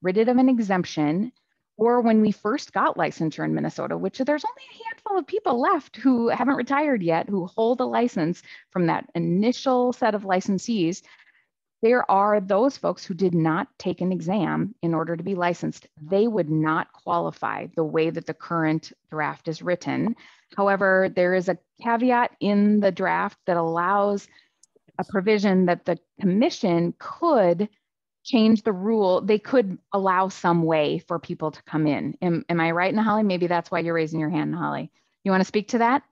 Speaker 1: rid it of an exemption, or when we first got licensure in Minnesota, which there's only a handful of people left who haven't retired yet, who hold a license from that initial set of licensees, there are those folks who did not take an exam in order to be licensed. They would not qualify the way that the current draft is written. However, there is a caveat in the draft that allows a provision that the commission could change the rule. They could allow some way for people to come in. Am I right, Nahali? Maybe that's why you're raising your hand, Nahali. You want to speak to that?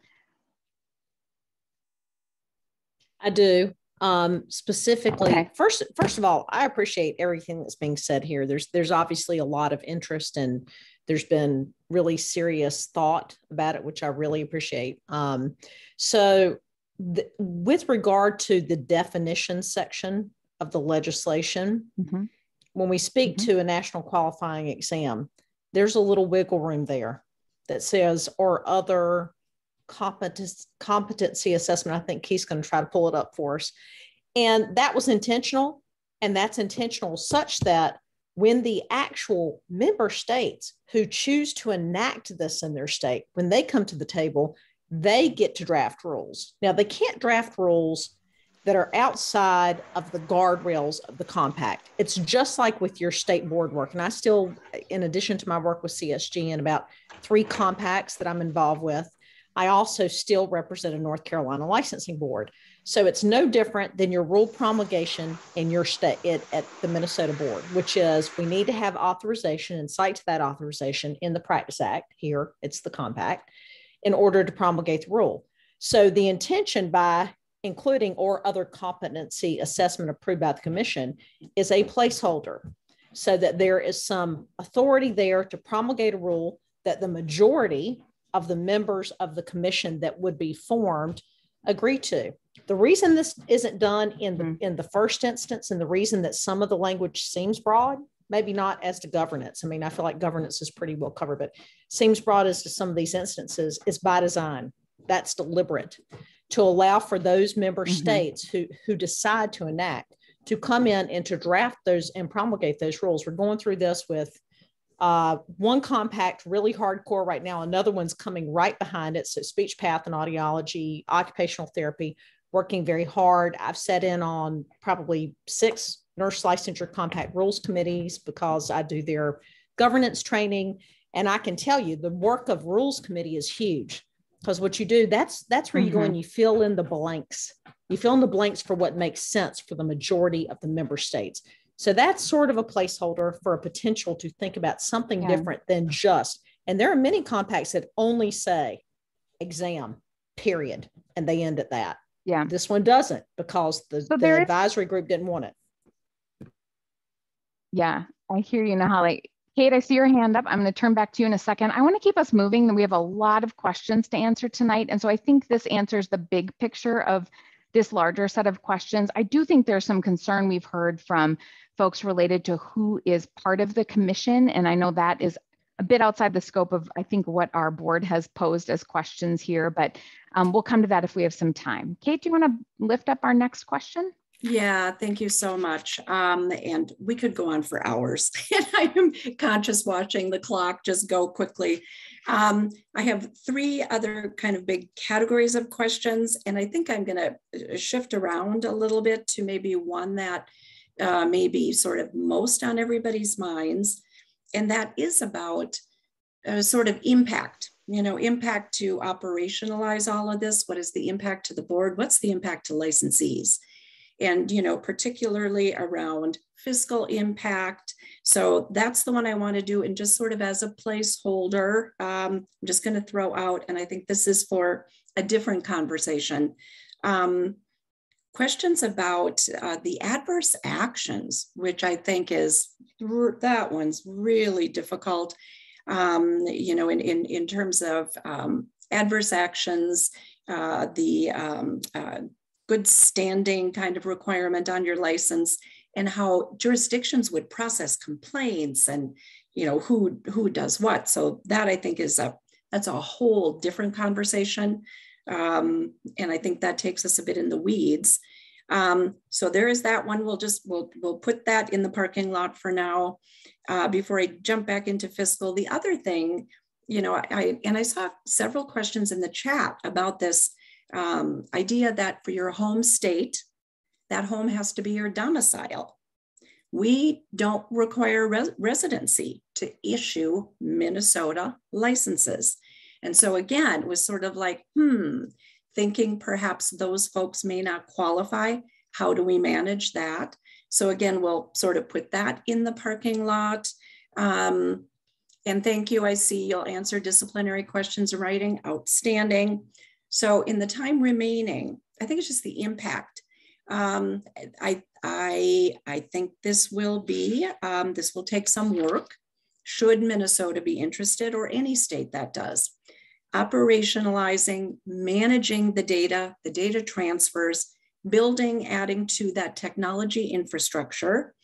Speaker 6: I do. Specifically,
Speaker 1: okay.
Speaker 6: First of all, I appreciate everything that's being said here. There's obviously a lot of interest, and there's been really serious thought about it, which I really appreciate. With regard to the definition section of the legislation, when we speak to a national qualifying exam, there's a little wiggle room there that says, or other competency assessment. I think Keith's going to try to pull it up for us. And that was intentional. And that's intentional such that when the actual member states who choose to enact this in their state, when they come to the table, they get to draft rules. Now, they can't draft rules that are outside of the guardrails of the compact. It's just like with your state board work. And I still, in addition to my work with CSG and about 3 compacts that I'm involved with, I also still represent a North Carolina licensing board. So it's no different than your rule promulgation in your state at the Minnesota board, which is we need to have authorization and cite to that authorization in the Practice Act. Here, it's the compact, in order to promulgate the rule. So the intention by including or other competency assessment approved by the commission is a placeholder so that there is some authority there to promulgate a rule that the majority of the members of the commission that would be formed agree to. The reason this isn't done in the first instance, and the reason that some of the language seems broad, maybe not as to governance. I mean, I feel like governance is pretty well covered, but seems broad as to some of these instances, is by design. That's deliberate, to allow for those member states who decide to enact to come in and to draft those and promulgate those rules. We're going through this with one compact really hardcore right now. Another one's coming right behind it. So speech path and audiology, occupational therapy, working very hard. I've sat in on probably 6 nurse licensure compact rules committees because I do their governance training. And I can tell you the work of rules committee is huge, because what you do, that's where you go and you fill in the blanks. You fill in the blanks for what makes sense for the majority of the member states. So that's sort of a placeholder for a potential to think about something different than just, and there are many compacts that only say exam, period, and they end at that.
Speaker 1: Yeah.
Speaker 6: This one doesn't, because the advisory group didn't want it.
Speaker 1: Yeah, I hear you, Nahali. Kate, I see your hand up. I'm going to turn back to you in a second. I want to keep us moving. We have a lot of questions to answer tonight. And so I think this answers the big picture of this larger set of questions. I do think there's some concern we've heard from folks related to who is part of the commission. And I know that is a bit outside the scope of, I think, what our board has posed as questions here, but we'll come to that if we have some time. Kate, do you want to lift up our next question?
Speaker 4: Yeah, thank you so much. And we could go on for hours. And I am conscious watching the clock just go quickly. I have 3 other kind of big categories of questions, and I think I'm going to shift around a little bit to maybe one that may be sort of most on everybody's minds, and that is about sort of impact. Impact to operationalize all of this. What is the impact to the board? What's the impact to licensees? And, particularly around fiscal impact. So that's the one I want to do. And just sort of as a placeholder, I'm just going to throw out, and I think this is for a different conversation. questions about the adverse actions, which I think is, that one's really difficult. You know, in terms of adverse actions, the good standing kind of requirement on your license, and how jurisdictions would process complaints, and you know who does what. So that I think is that's a whole different conversation, and I think that takes us a bit in the weeds. So there is that one. We'll put that in the parking lot for now. Before I jump back into fiscal, the other thing, you know, I saw several questions in the chat about this idea that for your home state, that home has to be your domicile. We don't require residency to issue Minnesota licenses. And so again, it was sort of like, thinking perhaps those folks may not qualify. How do we manage that? So again, we'll sort of put that in the parking lot. And thank you. I see you'll answer disciplinary questions in writing. Outstanding. So in the time remaining, I think it's just the impact. I think this will take some work. Should Minnesota be interested, or any state that does, operationalizing, managing the data transfers, building, adding to that technology infrastructure.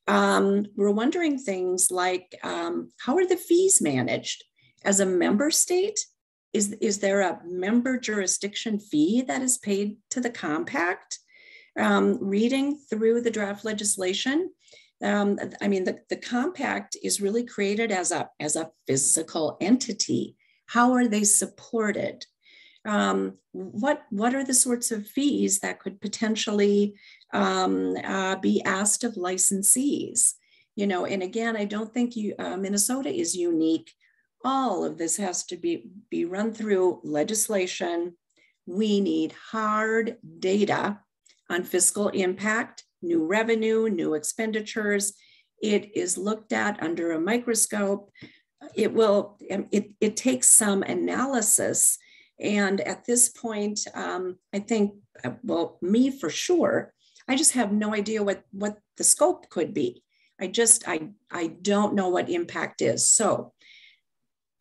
Speaker 4: We're wondering things like, how are the fees managed? As a member state, is there a member jurisdiction fee that is paid to the compact? Reading through the draft legislation, I mean, the compact is really created as a physical entity. How are they supported? What are the sorts of fees that could potentially be asked of licensees? You know, and again, I don't think Minnesota is unique. All of this has to be run through legislation. We need hard data on fiscal impact, new revenue, new expenditures. It is looked at under a microscope. It takes some analysis. And at this point, I think, well, me for sure, I just have no idea what the scope could be. I don't know what impact is. So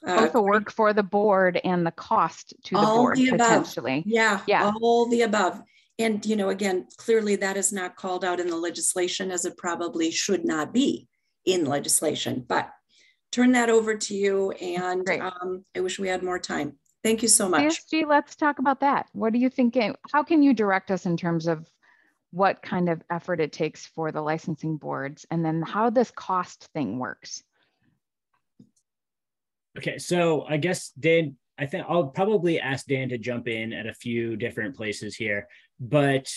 Speaker 1: both the work for the board and the cost to the board potentially.
Speaker 4: Yeah, all the above. And, you know, again, clearly that is not called out in the legislation, as it probably should not be in legislation, but turn that over to you. And I wish we had more time. Thank you so much.
Speaker 1: CSG, let's talk about that. What are you thinking? How can you direct us in terms of what kind of effort it takes for the licensing boards, and then how this cost thing works?
Speaker 2: Okay, so I guess Dan, I think I'll probably ask Dan to jump in at a few different places here, but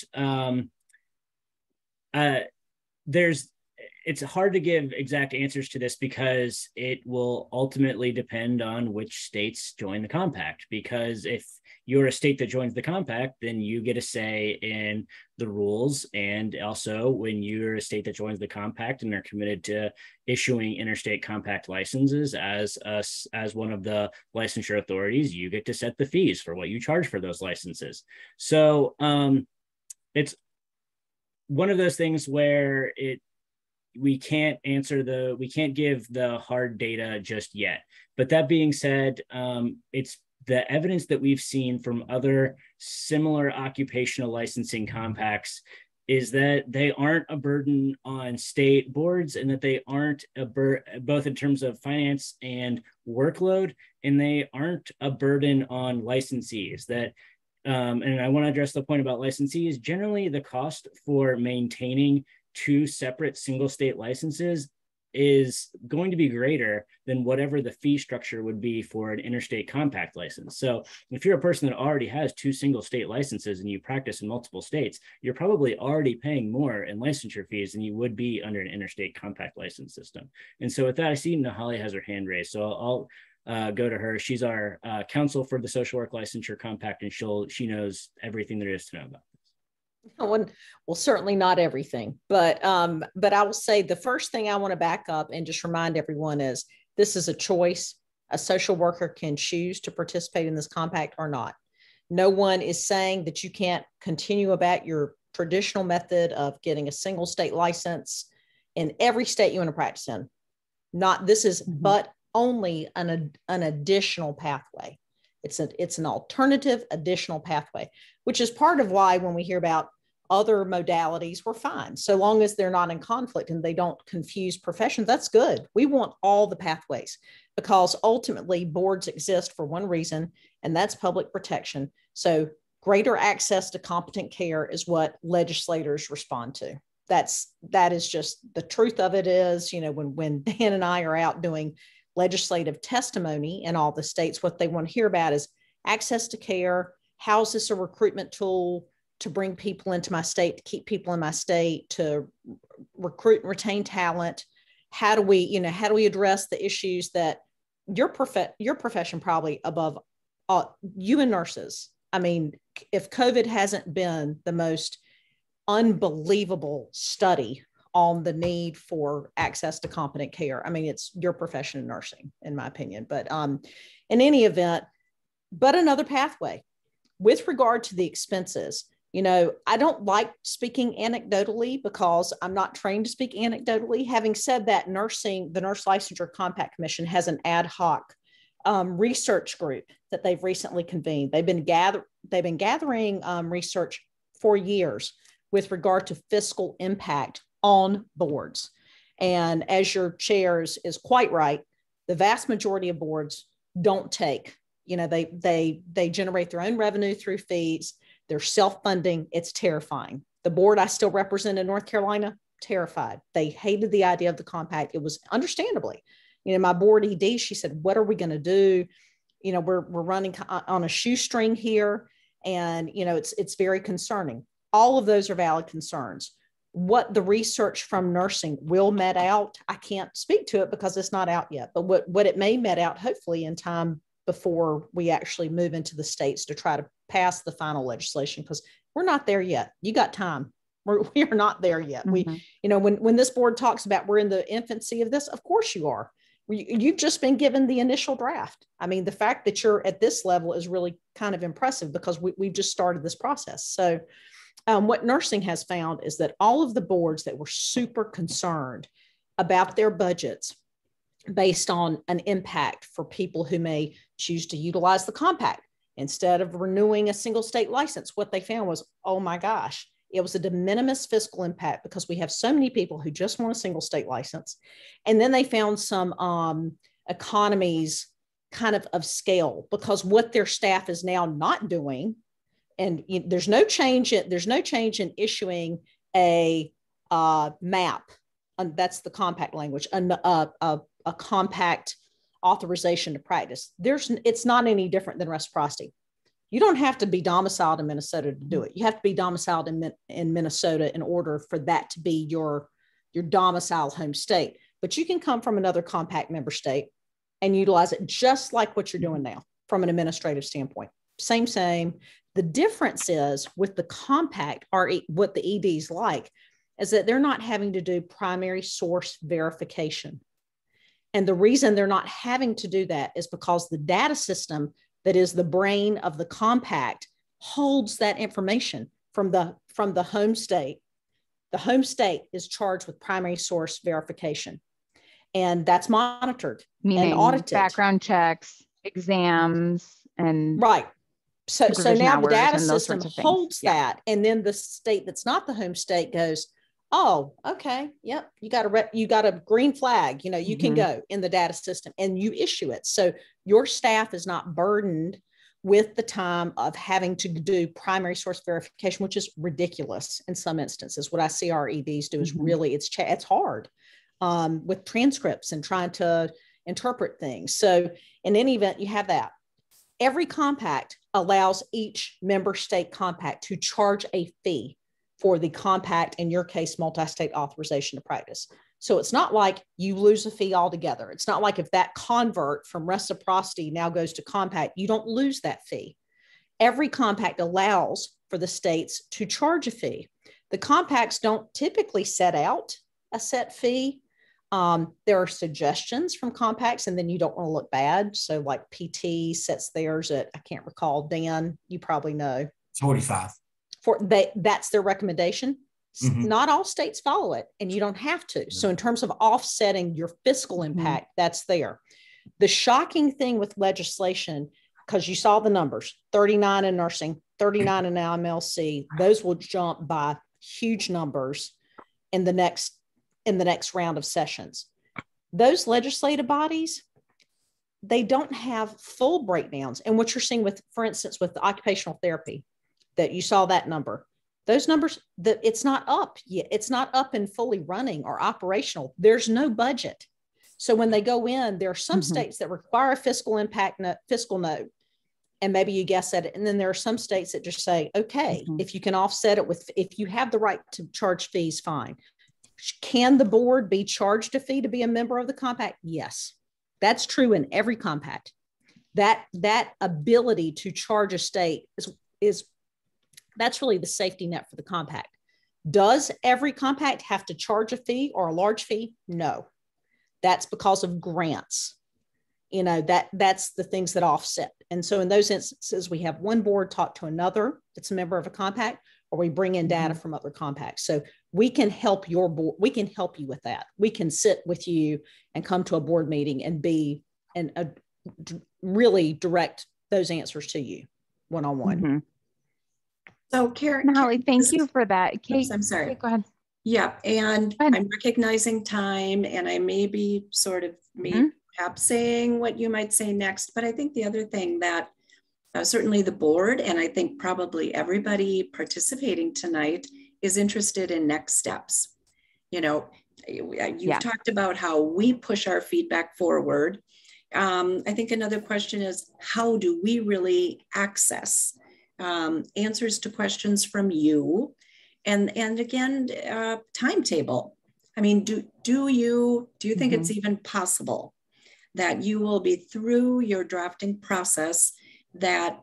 Speaker 2: it's hard to give exact answers to this because it will ultimately depend on which states join the compact. Because if you're a state that joins the compact, then you get a say in the rules. And also when you're a state that joins the compact and are committed to issuing interstate compact licenses as one of the licensure authorities, you get to set the fees for what you charge for those licenses. So it's one of those things where we can't give the hard data just yet. But that being said, it's the evidence that we've seen from other similar occupational licensing compacts is that they aren't a burden on state boards, and that they aren't both in terms of finance and workload, and they aren't a burden on licensees. That and I want to address the point about licensees. Generally, the cost for maintaining two separate single state licenses is going to be greater than whatever the fee structure would be for an interstate compact license. So if you're a person that already has two single state licenses and you practice in multiple states, you're probably already paying more in licensure fees than you would be under an interstate compact license system. And so with that, I see Nahali has her hand raised. So I'll go to her. She's our counsel for the social work licensure compact, and she knows everything there is to know about.
Speaker 6: Well, certainly not everything, but I will say the first thing I want to back up and just remind everyone is this is a choice. A social worker can choose to participate in this compact or not. No one is saying that you can't continue about your traditional method of getting a single state license in every state you want to practice in. This is but only an additional pathway. It's an alternative additional pathway, which is part of why when we hear about other modalities, we're fine. So long as they're not in conflict and they don't confuse professions, that's good. We want all the pathways because ultimately boards exist for one reason, and that's public protection. So greater access to competent care is what legislators respond to. That is just the truth of it is, when Dan and I are out doing legislative testimony in all the states, what they want to hear about is access to care. How's this a recruitment tool to bring people into my state, to keep people in my state, to recruit and retain talent? How do we address the issues that your profession probably above all, you and nurses? I mean, if COVID hasn't been the most unbelievable study on the need for access to competent care, I mean, it's your profession in nursing, in my opinion. But in any event, but another pathway. With regard to the expenses, I don't like speaking anecdotally because I'm not trained to speak anecdotally. Having said that, the Nurse Licensure Compact Commission has an ad hoc research group that they've recently convened. They've been gathering research for years with regard to fiscal impact on boards. And as your chair is quite right, the vast majority of boards don't take, they generate their own revenue through fees. They're self-funding. It's terrifying. The board I still represent in North Carolina, terrified. They hated the idea of the compact. It was understandably, my board ED, she said, what are we going to do? We're running on a shoestring here. And, it's very concerning. All of those are valid concerns. What the research from nursing will met out, I can't speak to it because it's not out yet, but what it may met out hopefully in time before we actually move into the states to try to pass the final legislation, because we're not there yet. You got time. We are not there yet. When this board talks about we're in the infancy of this, of course you are. You've just been given the initial draft. I mean, the fact that you're at this level is really kind of impressive because we've just started this process. So what nursing has found is that all of the boards that were super concerned about their budgets based on an impact for people who may choose to utilize the compact instead of renewing a single state license, what they found was, oh my gosh, it was a de minimis fiscal impact because we have so many people who just want a single state license. And then they found some economies kind of scale because what their staff is now not doing, and there's no change in issuing a map, and that's the compact language, a compact authorization to practice. It's not any different than reciprocity. You don't have to be domiciled in Minnesota to do it. You have to be domiciled in Minnesota in order for that to be your domicile home state. But you can come from another compact member state and utilize it just like what you're doing now from an administrative standpoint. Same. The difference is with the compact, or what the EDs like, is that they're not having to do primary source verification. And the reason they're not having to do that is because the data system that is the brain of the compact holds that information from the home state. The home state is charged with primary source verification, and that's monitored and audited.
Speaker 1: Background checks, exams, and
Speaker 6: right. So now the data system holds that, and then the state that's not the home state goes, oh, okay, yep, you got a green flag, you can go in the data system and you issue it. So your staff is not burdened with the time of having to do primary source verification, which is ridiculous in some instances. What I see our EDs do is really, it's hard with transcripts and trying to interpret things. So in any event, you have that. Every compact allows each member state compact to charge a fee for the compact, in your case, multi-state authorization to practice. So it's not like you lose a fee altogether. It's not like if that convert from reciprocity now goes to compact, you don't lose that fee. Every compact allows for the states to charge a fee. The compacts don't typically set out a set fee. There are suggestions from compacts, and then you don't want to look bad. So like PT sets theirs at, I can't recall, Dan, you probably know.
Speaker 3: 45.
Speaker 6: That's their recommendation. Not all states follow it, and you don't have to. So in terms of offsetting your fiscal impact, that's there. The shocking thing with legislation, because you saw the numbers, 39 in nursing, 39 in IMLC, those will jump by huge numbers in the next round of sessions. Those legislative bodies, they don't have full breakdowns. And what you're seeing with, for instance, with the occupational therapy, that you saw that number, those numbers, that it's not up yet. It's not up and fully running or operational. There's no budget. So when they go in, there are some states that require a fiscal note, and maybe you guess at it. And then there are some states that just say, okay, if you can offset it with, if you have the right to charge fees, fine. Can the board be charged a fee to be a member of the compact? Yes, that's true in every compact. That ability to charge a state is that's really the safety net for the compact. Does every compact have to charge a fee or a large fee? No, that's because of grants. You know, that's the things that offset. And so in those instances, we have one board talk to another that's a member of a compact, or we bring in data from other compacts. So we can help your board. We can help you with that. We can sit with you and come to a board meeting and really direct those answers to you one-on-one.
Speaker 4: So Karen,
Speaker 1: Holly, thank you for that. Kate,
Speaker 4: I'm sorry.
Speaker 1: Kate, go ahead.
Speaker 4: Yeah, and I'm recognizing time, and I may be sort of perhaps saying what you might say next, but I think the other thing that certainly the board, and I think probably everybody participating tonight, is interested in next steps. You know, you've talked about how we push our feedback forward. I think another question is, how do we really access answers to questions from you? And again, timetable. I mean, do you think it's even possible that you will be through your drafting process, that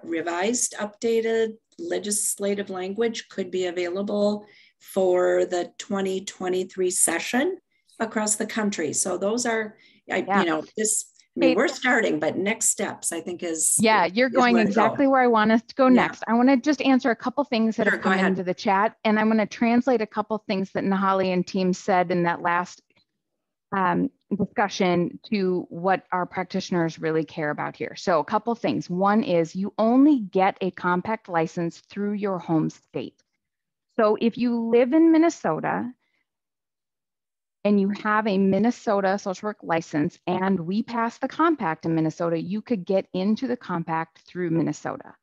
Speaker 4: revised, updated legislative language could be available for the 2023 session across the country? So those are, you know, we're starting, but next steps, I think is. Yeah,
Speaker 1: you're going exactly where I want us to go next. I want to just answer a couple things that have come into the chat, and I'm going to translate a couple things that Nahali and team said in that last discussion to what our practitioners really care about here. So a couple things. One is you only get a compact license through your home state. So if you live in Minnesota and you have a Minnesota social work license and we pass the compact in Minnesota, you could get into the compact through Minnesota.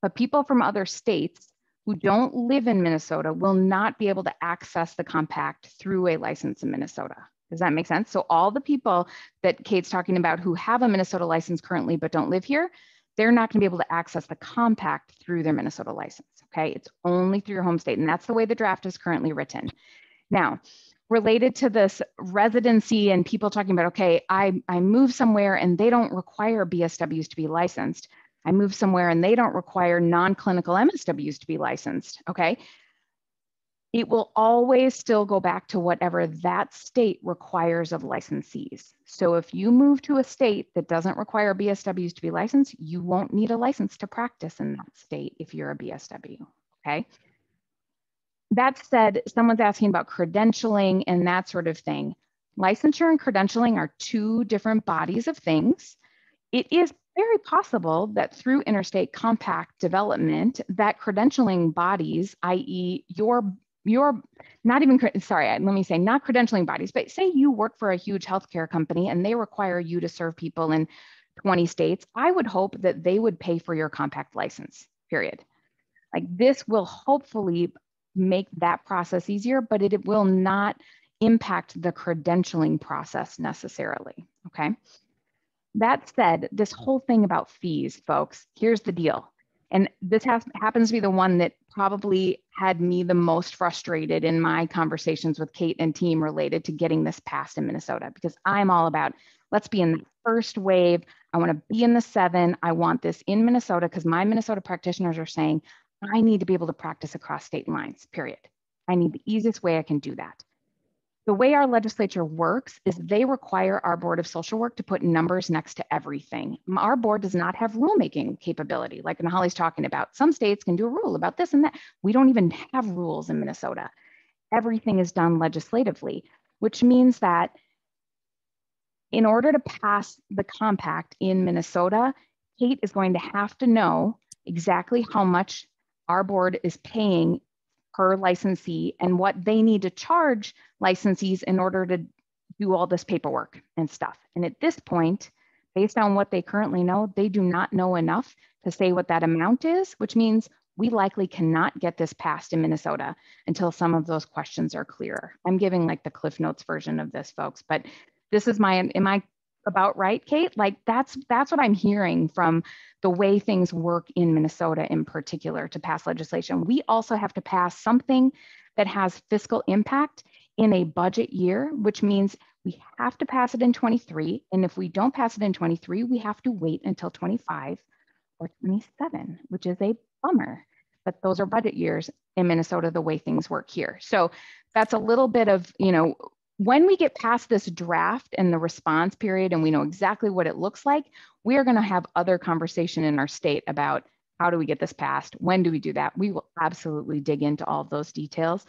Speaker 1: But people from other states who don't live in Minnesota will not be able to access the compact through a license in Minnesota. Does that make sense? So all the people that Kate's talking about who have a Minnesota license currently but don't live here, they're not going to be able to access the compact through their Minnesota license, okay? It's only through your home state, and that's the way the draft is currently written. Now, related to this residency and people talking about, okay, I move somewhere and they don't require BSWs to be licensed. I move somewhere and they don't require non-clinical MSWs to be licensed, okay? It will always still go back to whatever that state requires of licensees. So if you move to a state that doesn't require BSWs to be licensed, you won't need a license to practice in that state if you're a BSW, okay? That said, someone's asking about credentialing and that sort of thing. Licensure and credentialing are two different bodies of things. It is very possible that through interstate compact development, that credentialing bodies, i.e. your not even, sorry, let me say not credentialing bodies, but say you work for a huge healthcare company and they require you to serve people in 20 states, I would hope that they would pay for your compact license, period. Like this will hopefully make that process easier, but it will not impact the credentialing process necessarily, okay? That said, this whole thing about fees, folks, here's the deal. And this happens to be the one that probably had me the most frustrated in my conversations with Kate and team related to getting this passed in Minnesota, because I'm all about, let's be in the first wave. I want to be in the 7. I want this in Minnesota because my Minnesota practitioners are saying, I need to be able to practice across state lines, period. I need the easiest way I can do that. the way our legislature works is they require our Board of Social Work to put numbers next to everything. Our board does not have rulemaking capability, like Nahali's talking about. Some states can do a rule about this and that. We don't even have rules in Minnesota. Everything is done legislatively, which means that in order to pass the compact in Minnesota, Kate is going to have to know exactly how much our board is paying per licensee and what they need to charge licensees in order to do all this paperwork and stuff. And at this point, based on what they currently know, they do not know enough to say what that amount is, which means we likely cannot get this passed in Minnesota until some of those questions are clearer. I'm giving like the Cliff Notes version of this, folks, but this is am I about right, Kate? Like that's what I'm hearing from the way things work in Minnesota in particular to pass legislation. We also have to pass something that has fiscal impact in a budget year, which means we have to pass it in 23. And if we don't pass it in 23, we have to wait until 25 or 27, which is a bummer. But those are budget years in Minnesota, the way things work here. So that's a little bit of, when we get past this draft and the response period and we know exactly what it looks like, we are going to have other conversation in our state about how do we get this passed? When do we do that? We will absolutely dig into all of those details.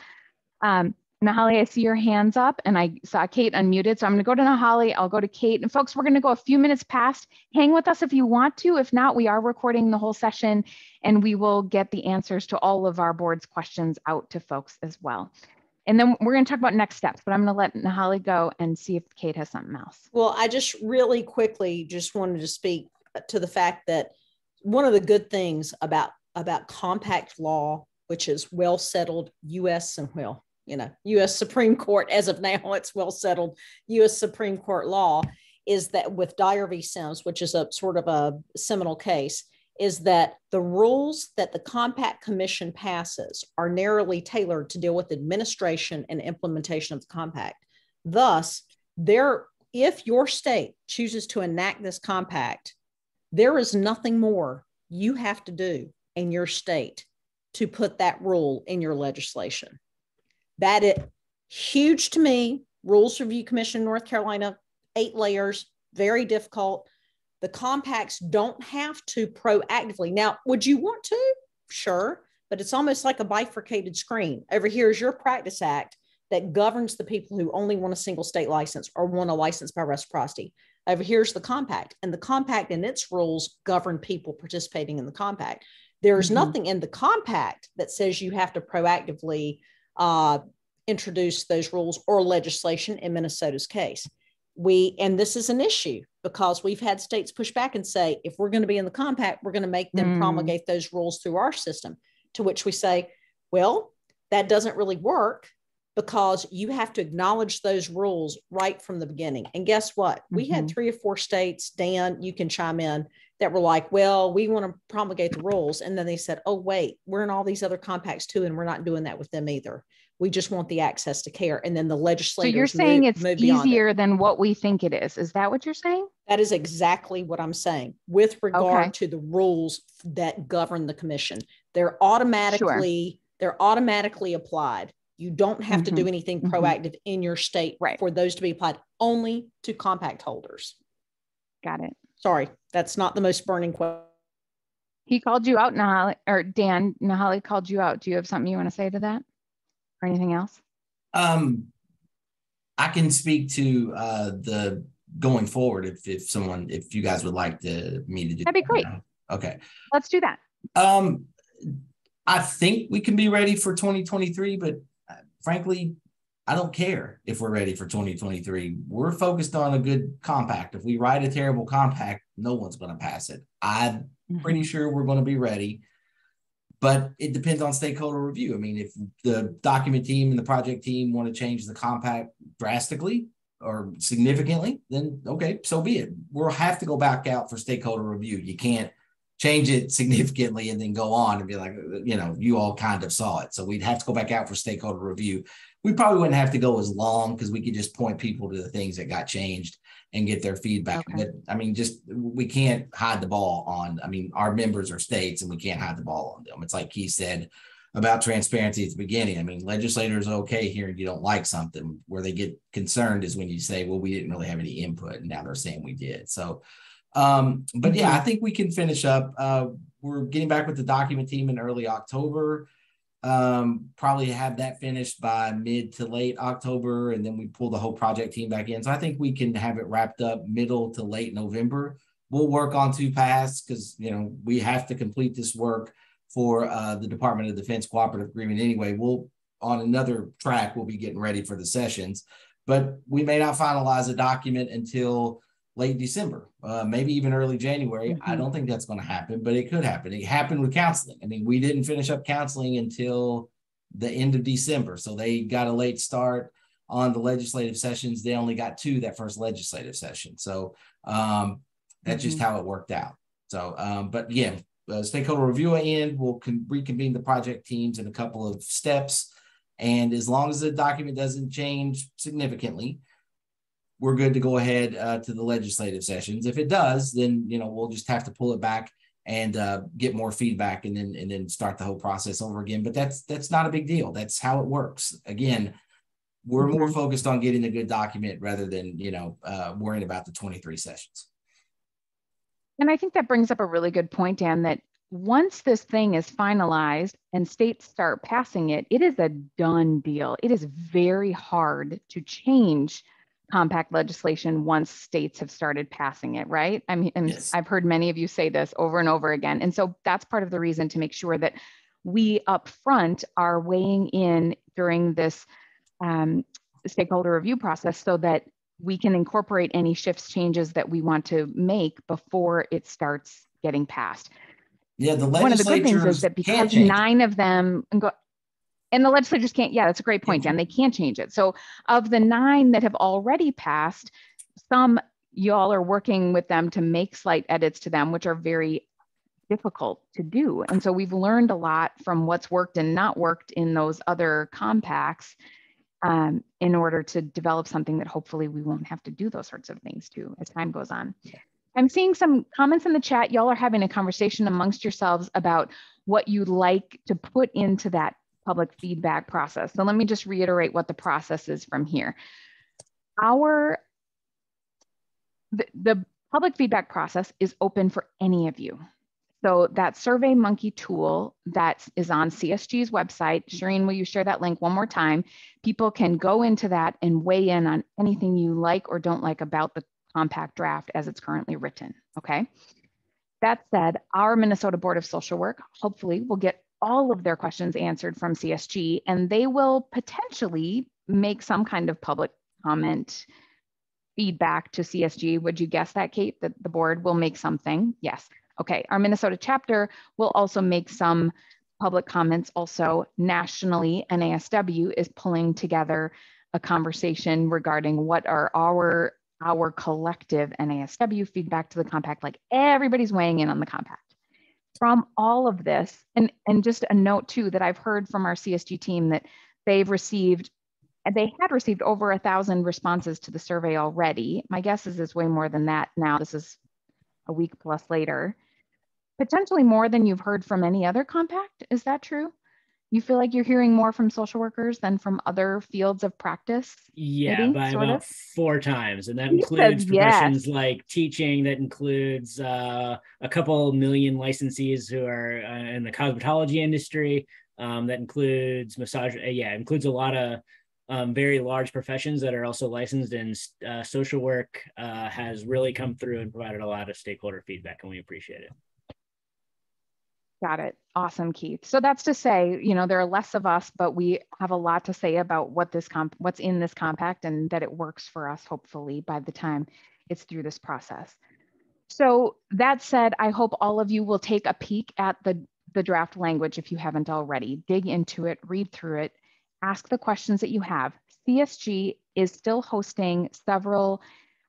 Speaker 1: Nahali, I see your hands up and I saw Kate unmuted. So I'm going to go to Nahali. I'll go to Kate. And folks, we're going to go a few minutes past. Hang with us if you want to. If not, we are recording the whole session and we will get the answers to all of our board's questions out to folks as well. And then we're going to talk about next steps, but I'm going to let Nahali go and see if Kate has something else.
Speaker 6: Well, I just really quickly just wanted to speak to the fact that one of the good things about compact law, which is well settled U.S. and U.S. Supreme Court, as of now, it's well settled U.S. Supreme Court law, is that with Dyer v. Sims, which is a sort of a seminal case, is that the rules that the Compact Commission passes are narrowly tailored to deal with administration and implementation of the compact. Thus, if your state chooses to enact this compact, there is nothing more you have to do in your state to put that rule in your legislation. That is huge to me. Rules Review Commission, North Carolina, 8 layers, very difficult. The compacts don't have to proactively. Now, would you want to? Sure, but it's almost like a bifurcated screen. Over here is your practice act that governs the people who only want a single state license or want a license by reciprocity. Over here's the compact, and the compact and its rules govern people participating in the compact. There's nothing in the compact that says you have to proactively introduce those rules or legislation in Minnesota's case. And this is an issue because we've had states push back and say, if we're going to be in the compact, we're going to make them promulgate those rules through our system, to which we say, well, that doesn't really work because you have to acknowledge those rules right from the beginning. And guess what? We had 3 or 4 states, Dan, you can chime in, that were like, well, we want to promulgate the rules. And then they said, oh, wait, we're in all these other compacts too, and we're not doing that with them either. We just want the access to care. And then the legislators. So
Speaker 1: you're saying it's easier than what we think it is. Is that what you're saying?
Speaker 6: That is exactly what I'm saying with regard to the rules that govern the commission. They're automatically applied. You don't have to do anything proactive in your state for those to be applied only to compact holders.
Speaker 1: Got it.
Speaker 6: Sorry, that's not the most burning question.
Speaker 1: He called you out, Nahali, or Dan, Nahali called you out. Do you have something you want to say to that? Or anything else?
Speaker 3: I can speak to the going forward if you guys would like me to do.
Speaker 1: That'd be great.
Speaker 3: Okay.
Speaker 1: Let's do that.
Speaker 3: I think we can be ready for 2023, but frankly, I don't care if we're ready for 2023. We're focused on a good compact. If we write a terrible compact, no one's going to pass it. I'm pretty sure we're going to be ready. But it depends on stakeholder review. I mean, if the document team and the project team want to change the compact drastically or significantly, then okay, so be it. We'll have to go back out for stakeholder review. You can't change it significantly and then go on and be like, you all kind of saw it. So we'd have to go back out for stakeholder review. We probably wouldn't have to go as long because we could just point people to the things that got changed and get their feedback. But I mean, we can't hide the ball on, our members are states and we can't hide the ball on them. It's like he said, about transparency at the beginning. I mean, legislators are okay hearing you don't like something. Where they get concerned is when you say, well, we didn't really have any input, and now they're saying we did. So, but yeah, I think we can finish up. We're getting back with the document team in early October. Probably have that finished by mid to late October, and then we pull the whole project team back in. So I think we can have it wrapped up middle to late November. We'll work on 2 paths because, you know, we have to complete this work for the Department of Defense Cooperative Agreement anyway. We'll, on another track, we'll be getting ready for the sessions, but we may not finalize a document until late December, maybe even early January. I don't think that's going to happen, but it could happen. It happened with counseling. I mean, we didn't finish up counseling until the end of December. So they got a late start on the legislative sessions. They only got 2 that first legislative session. So that's just how it worked out. So, but yeah, stakeholder review end, we'll reconvene the project teams in a couple of steps. And as long as the document doesn't change significantly, we're good to go ahead to the legislative sessions. If it does, then, you know, we'll just have to pull it back and get more feedback and then start the whole process over again. But that's not a big deal. That's how it works. Again, we're more focused on getting a good document rather than, you know, worrying about the 23 sessions.
Speaker 1: And I think that brings up a really good point, Dan, that once this thing is finalized and states start passing it, it is a done deal. It is very hard to change compact legislation once states have started passing it, right? I mean, yes. I've heard many of you say this over and over again. And so that's part of the reason to make sure that we up front are weighing in during this stakeholder review process so that we can incorporate any shifts, changes that we want to make before it starts getting passed.
Speaker 3: Yeah, the legislature.
Speaker 1: One of the good things is that because 9 of them and the legislatures can't, yeah, that's a great point, Dan. They can't change it. So of the 9 that have already passed, some y'all are working with them to make slight edits to them, which are very difficult to do. And so we've learned a lot from what's worked and not worked in those other compacts in order to develop something that hopefully we won't have to do those sorts of things to as time goes on. I'm seeing some comments in the chat. Y'all are having a conversation amongst yourselves about what you'd like to put into that public feedback process. So let me just reiterate what the process is from here. The public feedback process is open for any of you. So that SurveyMonkey tool that is on CSG's website, Shireen, will you share that link one more time? People can go into that and weigh in on anything you like or don't like about the compact draft as it's currently written, okay? That said, our Minnesota Board of Social Work hopefully will get all of their questions answered from CSG, and they will potentially make some kind of public comment feedback to CSG. Would you guess that, Kate, that the board will make something? Yes. Okay, our Minnesota chapter will also make some public comments. Also, nationally, NASW is pulling together a conversation regarding what are our collective NASW feedback to the compact, like everybody's weighing in on the compact. From all of this, and just a note too, that I've heard from our CSG team that they had received over 1,000 responses to the survey already. My guess is it's way more than that now. This is a week plus later. Potentially more than you've heard from any other compact. Is that true? You feel like you're hearing more from social workers than from other fields of practice?
Speaker 2: Yeah, maybe, by about 4 times. And that
Speaker 1: he
Speaker 2: includes professions like teaching, that includes a couple million licensees who are in the cosmetology industry, that includes massage, includes a lot of very large professions that are also licensed, and social work has really come through and provided a lot of stakeholder feedback, and we appreciate it.
Speaker 1: Got it. Awesome, Keith. So that's to say, you know, there are less of us, but we have a lot to say about what's in this compact, and that it works for us, hopefully, by the time it's through this process. So that said, I hope all of you will take a peek at the draft language if you haven't already. Dig into it, read through it, ask the questions that you have. CSG is still hosting several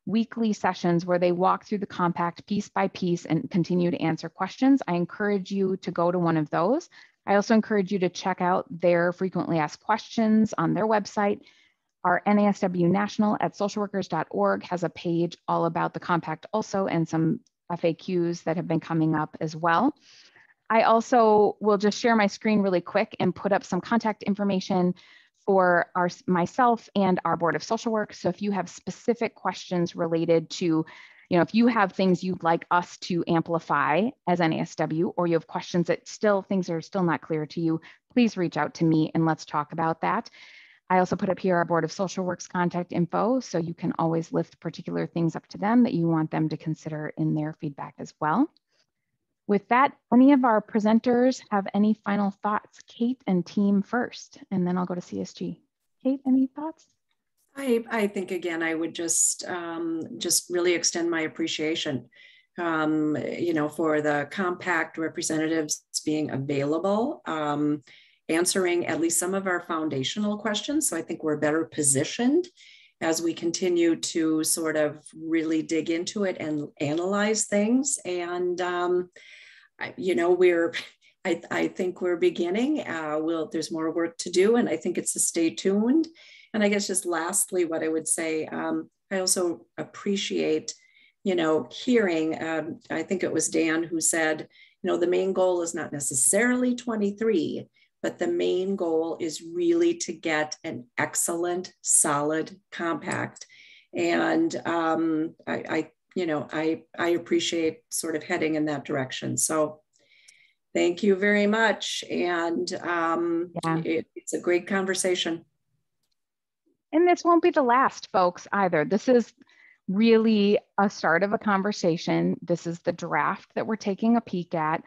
Speaker 1: weekly sessions where they walk through the compact piece by piece and continue to answer questions. I encourage you to go to one of those. I also encourage you to check out their frequently asked questions on their website. Our NASW National at socialworkers.org has a page all about the compact also, and some FAQs that have been coming up as well. I also will just share my screen really quick and put up some contact information for myself and our Board of Social Work. So if you have specific questions related to, if you have things you'd like us to amplify as NASW, or you have questions that things are still not clear to you, please reach out to me and let's talk about that. I also put up here our Board of Social Work's contact info, so you can always lift particular things up to them that you want them to consider in their feedback as well. With that, any of our presenters have any final thoughts? Kate and team first, and then I'll go to CSG. Kate, any thoughts?
Speaker 4: I think, again, I would just really extend my appreciation, for the compact representatives being available, answering at least some of our foundational questions. So I think we're better positioned as we continue to sort of really dig into it and analyze things. And, I think we're beginning. There's more work to do, and I think it's a stay tuned. And I guess just lastly, what I would say, I also appreciate, hearing, I think it was Dan who said, the main goal is not necessarily 23, but the main goal is really to get an excellent, solid compact. And I appreciate sort of heading in that direction. So thank you very much. And it's a great conversation.
Speaker 1: And this won't be the last, folks, either. This is really a start of a conversation. This is the draft that we're taking a peek at.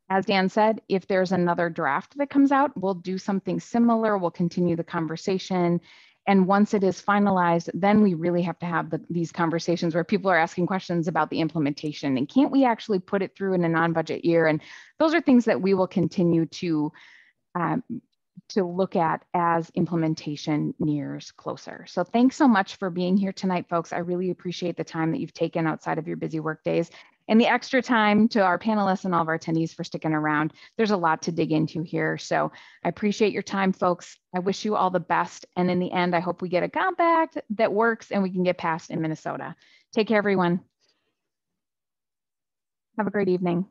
Speaker 1: As Dan said, if there's another draft that comes out, we'll do something similar. We'll continue the conversation. And once it is finalized, then we really have to have these conversations where people are asking questions about the implementation. And can't we actually put it through in a non-budget year? And those are things that we will continue to look at as implementation nears closer. So thanks so much for being here tonight, folks. I really appreciate the time that you've taken outside of your busy work days, and the extra time to our panelists and all of our attendees for sticking around. There's a lot to dig into here. So I appreciate your time, folks. I wish you all the best. And in the end, I hope we get a compact that works and we can get passed in Minnesota. Take care, everyone. Have a great evening.